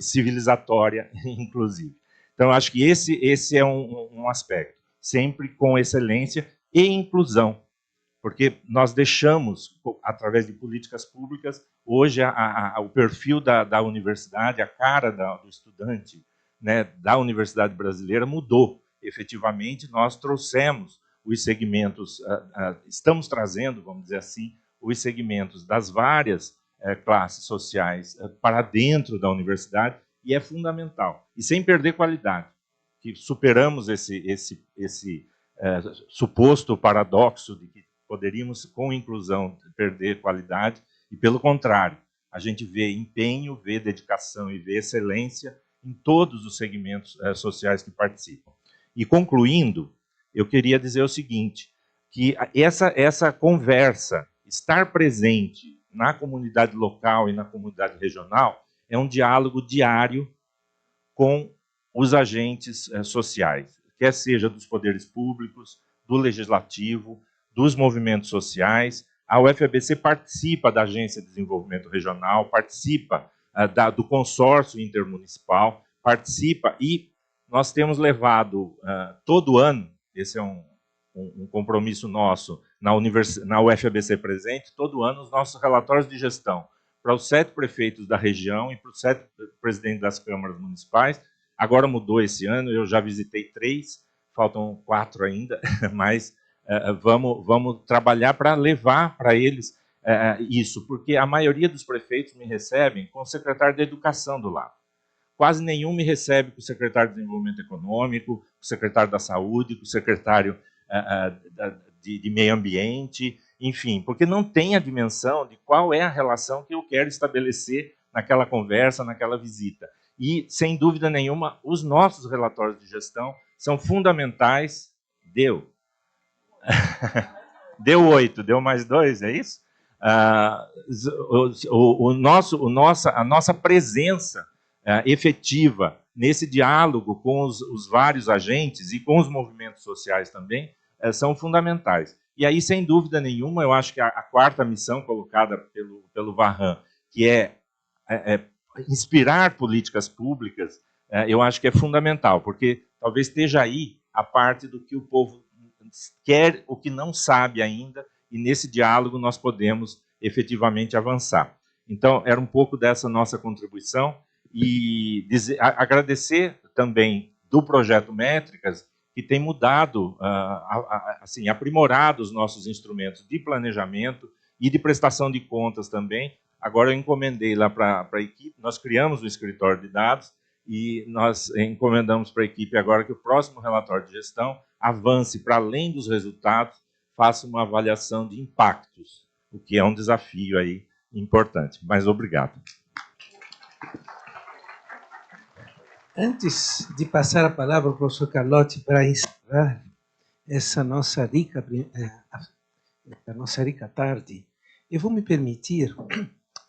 civilizatória, inclusive. Então, acho que esse é um aspecto, sempre com excelência e inclusão, porque nós deixamos, através de políticas públicas, hoje o perfil da universidade, a cara do estudante, né, da universidade brasileira mudou. Efetivamente, nós trouxemos os segmentos, estamos trazendo, vamos dizer assim, os segmentos das várias classes sociais para dentro da universidade, e é fundamental. E sem perder qualidade, que superamos esse suposto paradoxo de que poderíamos, com inclusão, perder qualidade, e, pelo contrário, a gente vê empenho, vê dedicação e vê excelência em todos os segmentos sociais que participam. E, concluindo, eu queria dizer o seguinte, que essa conversa, estar presente na comunidade local e na comunidade regional, é um diálogo diário com os agentes sociais, quer seja dos poderes públicos, do legislativo, dos movimentos sociais. A UFABC participa da Agência de Desenvolvimento Regional, participa do consórcio intermunicipal, participa, e nós temos levado todo ano, esse é um compromisso nosso na UFABC Presente, todo ano os nossos relatórios de gestão para os 7 prefeitos da região e para os 7 presidentes das câmaras municipais. Agora mudou esse ano, eu já visitei 3, faltam 4 ainda, mas vamos trabalhar para levar para eles isso, porque a maioria dos prefeitos me recebem com o secretário de Educação do lado. Quase nenhum me recebe com o secretário de Desenvolvimento Econômico, com o secretário da Saúde, com o secretário de Meio Ambiente, enfim, porque não tem a dimensão de qual é a relação que eu quero estabelecer naquela conversa, naquela visita. E, sem dúvida nenhuma, os nossos relatórios de gestão são fundamentais. Deu 8, deu mais 2, é isso? A nossa presença efetiva nesse diálogo com os vários agentes e com os movimentos sociais também são fundamentais. E aí, sem dúvida nenhuma, eu acho que a 4ª missão colocada pelo Varran, que é inspirar políticas públicas, eu acho que é fundamental, porque talvez esteja aí a parte do que o povo quer, o que não sabe ainda, e nesse diálogo nós podemos efetivamente avançar. Então, era um pouco dessa nossa contribuição, e agradecer também do Projeto Métricas, que tem mudado, assim, aprimorado os nossos instrumentos de planejamento e de prestação de contas também. Agora eu encomendei lá para a equipe, nós criamos o escritório de dados e nós encomendamos para a equipe agora que o próximo relatório de gestão avance para além dos resultados, faça uma avaliação de impactos, o que é um desafio aí importante. Mas obrigado. Antes de passar a palavra ao professor Carlotti para encerrar essa nossa rica tarde, eu vou me permitir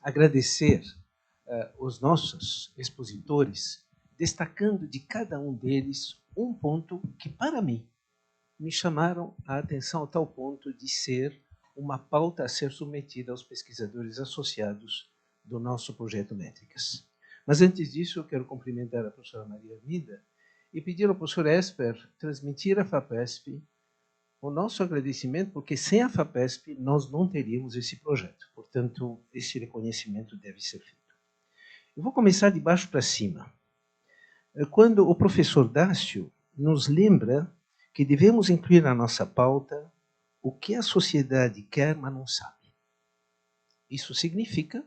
agradecer os nossos expositores, destacando de cada um deles um ponto que, para mim, me chamaram a atenção a tal ponto de ser uma pauta a ser submetida aos pesquisadores associados do nosso projeto Métricas. Mas, antes disso, eu quero cumprimentar a professora Maria Armida e pedir ao professor Esper transmitir à FAPESP o nosso agradecimento, porque sem a FAPESP nós não teríamos esse projeto. Portanto, esse reconhecimento deve ser feito. Eu vou começar de baixo para cima. Quando o professor Dácio nos lembra que devemos incluir na nossa pauta o que a sociedade quer, mas não sabe. Isso significa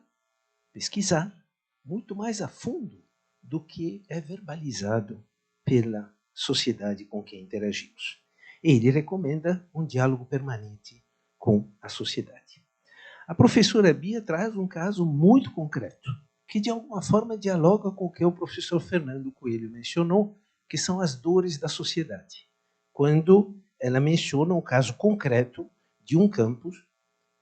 pesquisar muito mais a fundo do que é verbalizado pela sociedade com quem interagimos. Ele recomenda um diálogo permanente com a sociedade. A professora Bia traz um caso muito concreto, que de alguma forma dialoga com o que o professor Fernando Coelho mencionou, que são as dores da sociedade. Quando ela menciona um caso concreto de um campus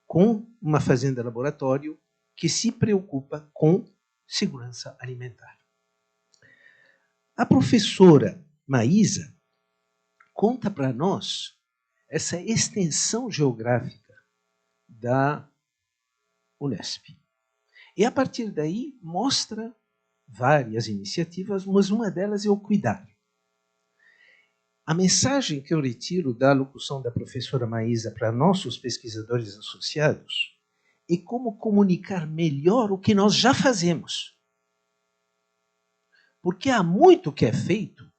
com uma fazenda laboratório que se preocupa com segurança alimentar. A professora Maísa conta para nós essa extensão geográfica da Unesp. E, a partir daí, mostra várias iniciativas, mas uma delas é o cuidar. A mensagem que eu retiro da locução da professora Maísa para nossos pesquisadores associados é como comunicar melhor o que nós já fazemos. Porque há muito que é feito,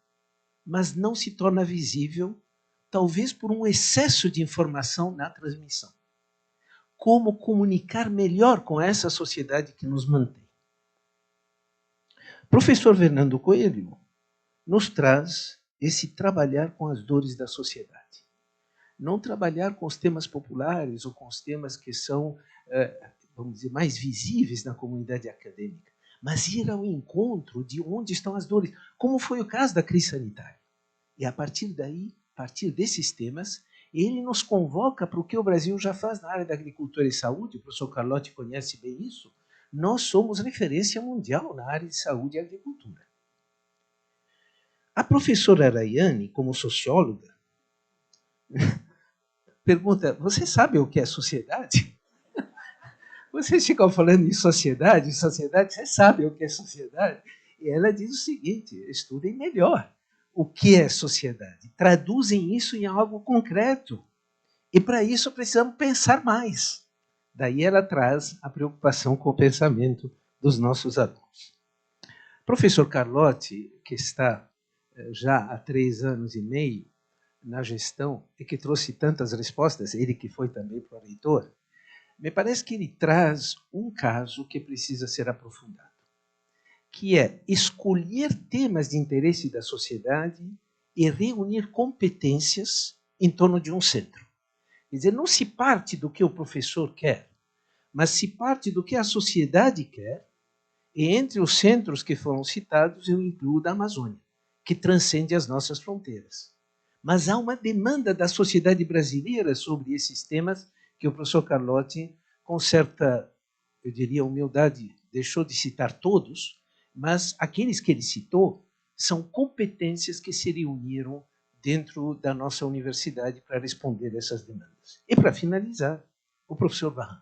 mas não se torna visível, talvez por um excesso de informação na transmissão. Como comunicar melhor com essa sociedade que nos mantém. Professor Fernando Coelho nos traz esse trabalhar com as dores da sociedade. Não trabalhar com os temas populares ou com os temas que são, vamos dizer, mais visíveis na comunidade acadêmica, mas ir ao encontro de onde estão as dores, como foi o caso da crise sanitária. E a partir daí, a partir desses temas, ele nos convoca para o que o Brasil já faz na área da agricultura e saúde, o professor Carlotti conhece bem isso, nós somos referência mundial na área de saúde e agricultura. A professora Araiane, como socióloga, pergunta, você sabe o que é sociedade? Vocês ficam falando em sociedade, vocês sabem o que é sociedade? E ela diz o seguinte: estudem melhor o que é sociedade, traduzem isso em algo concreto. E para isso precisamos pensar mais. Daí ela traz a preocupação com o pensamento dos nossos alunos. Professor Carlotti, que está já há 3 anos e meio na gestão e que trouxe tantas respostas, ele que foi também pró-reitor, me parece que ele traz um caso que precisa ser aprofundado, que é escolher temas de interesse da sociedade e reunir competências em torno de um centro. Quer dizer, não se parte do que o professor quer, mas se parte do que a sociedade quer, e entre os centros que foram citados eu incluo da Amazônia, que transcende as nossas fronteiras. Mas há uma demanda da sociedade brasileira sobre esses temas que o professor Carlotti, com certa, eu diria, humildade, deixou de citar todos, mas aqueles que ele citou são competências que se reuniram dentro da nossa universidade para responder essas demandas. E para finalizar, o professor Varran.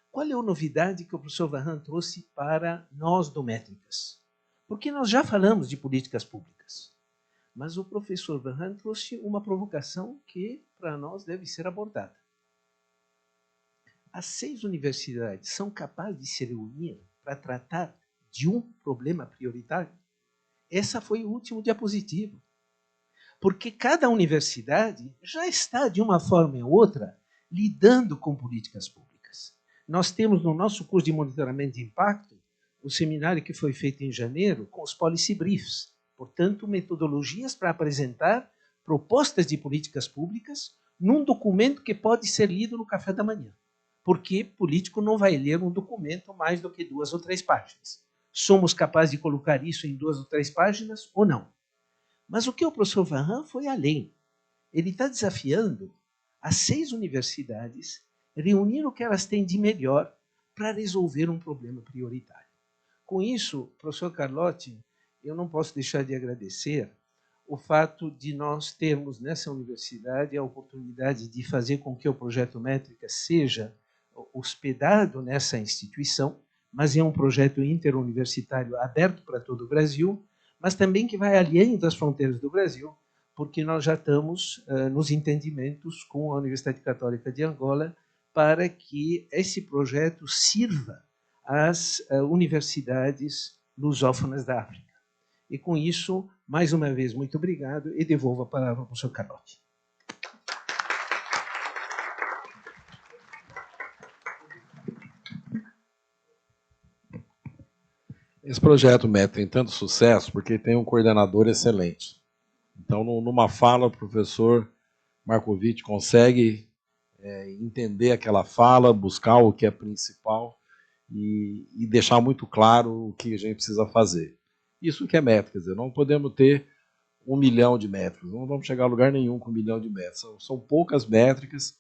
Qual é a novidade que o professor Varran trouxe para nós do Métricas? Porque nós já falamos de políticas públicas, mas o professor Varran trouxe uma provocação que, para nós, deve ser abordada. As 6 universidades são capazes de se reunir para tratar de um problema prioritário? Essa foi o último diapositivo. Porque cada universidade já está, de uma forma ou outra, lidando com políticas públicas. Nós temos no nosso curso de monitoramento de impacto o seminário que foi feito em janeiro com os policy briefs, portanto, metodologias para apresentar propostas de políticas públicas num documento que pode ser lido no café da manhã, porque político não vai ler um documento mais do que 2 ou 3 páginas. Somos capazes de colocar isso em 2 ou 3 páginas ou não? Mas o que o professor Varran foi além. Ele está desafiando as 6 universidades a reunir o que elas têm de melhor para resolver um problema prioritário. Com isso, professor Carlotti, eu não posso deixar de agradecer o fato de nós termos nessa universidade a oportunidade de fazer com que o projeto Métrica seja hospedado nessa instituição, mas é um projeto interuniversitário aberto para todo o Brasil, mas também que vai além das fronteiras do Brasil, porque nós já estamos nos entendimentos com a Universidade Católica de Angola para que esse projeto sirva às universidades lusófonas da África. E com isso, mais uma vez, muito obrigado e devolvo a palavra ao professor Carlotti. Esse projeto MET tem tanto sucesso porque tem um coordenador excelente. Então, numa fala, o professor Markovic consegue entender aquela fala, buscar o que é principal e deixar muito claro o que a gente precisa fazer. Isso que é MET, quer dizer, não podemos ter 1 milhão de métricas, não vamos chegar a lugar nenhum com 1 milhão de métricas. São poucas métricas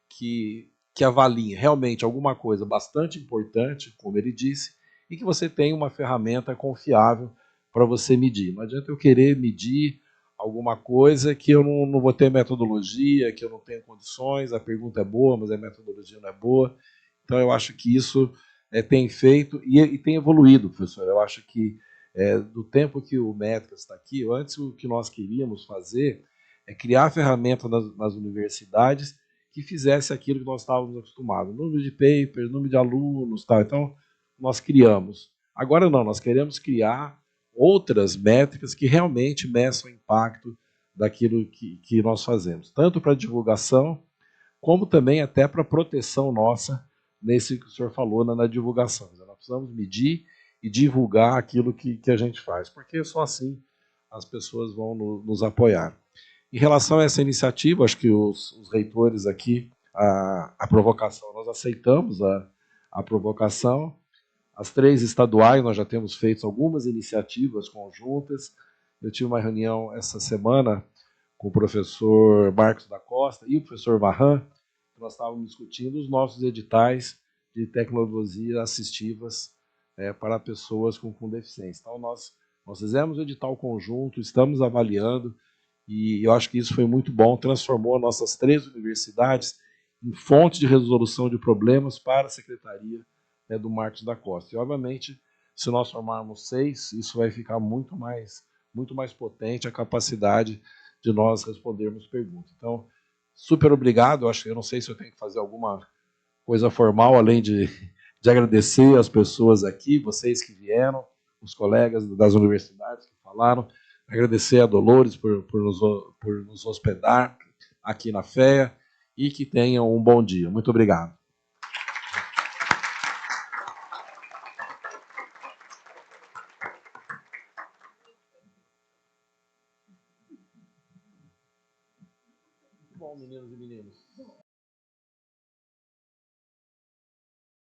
que avaliem realmente alguma coisa bastante importante, como ele disse, e que você tenha uma ferramenta confiável para você medir. Não adianta eu querer medir alguma coisa que eu não vou ter metodologia, que eu não tenho condições, a pergunta é boa, mas a metodologia não é boa. Então, eu acho que isso tem feito e tem evoluído, professor. Eu acho que do tempo que o Métricas está aqui, antes o que nós queríamos fazer é criar ferramentas nas universidades que fizesse aquilo que nós estávamos acostumados. Número de papers, número de alunos, tal. Então, nós criamos. Agora não, nós queremos criar outras métricas que realmente meçam o impacto daquilo que nós fazemos, tanto para divulgação, como também até para proteção nossa, nesse que o senhor falou na divulgação. Nós precisamos medir e divulgar aquilo que a gente faz, porque só assim as pessoas vão nos apoiar. Em relação a essa iniciativa, acho que os reitores aqui, a provocação, nós aceitamos a provocação. As 3 estaduais, nós já temos feito algumas iniciativas conjuntas. Eu tive uma reunião essa semana com o professor Marcos da Costa e o professor Varran, que nós estávamos discutindo os nossos editais de tecnologias assistivas para pessoas com deficiência. Então, nós fizemos o edital conjunto, estamos avaliando, e eu acho que isso foi muito bom, transformou nossas 3 universidades em fonte de resolução de problemas para a Secretaria, né, do Marcos da Costa. E, obviamente, se nós formarmos 6, isso vai ficar muito mais potente a capacidade de nós respondermos perguntas. Então, super obrigado. Eu não sei se eu tenho que fazer alguma coisa formal, além de agradecer as pessoas aqui, vocês que vieram, os colegas das universidades que falaram, agradecer a Dolores por nos hospedar aqui na FEA e que tenham um bom dia. Muito obrigado. Bom, meninos e meninas.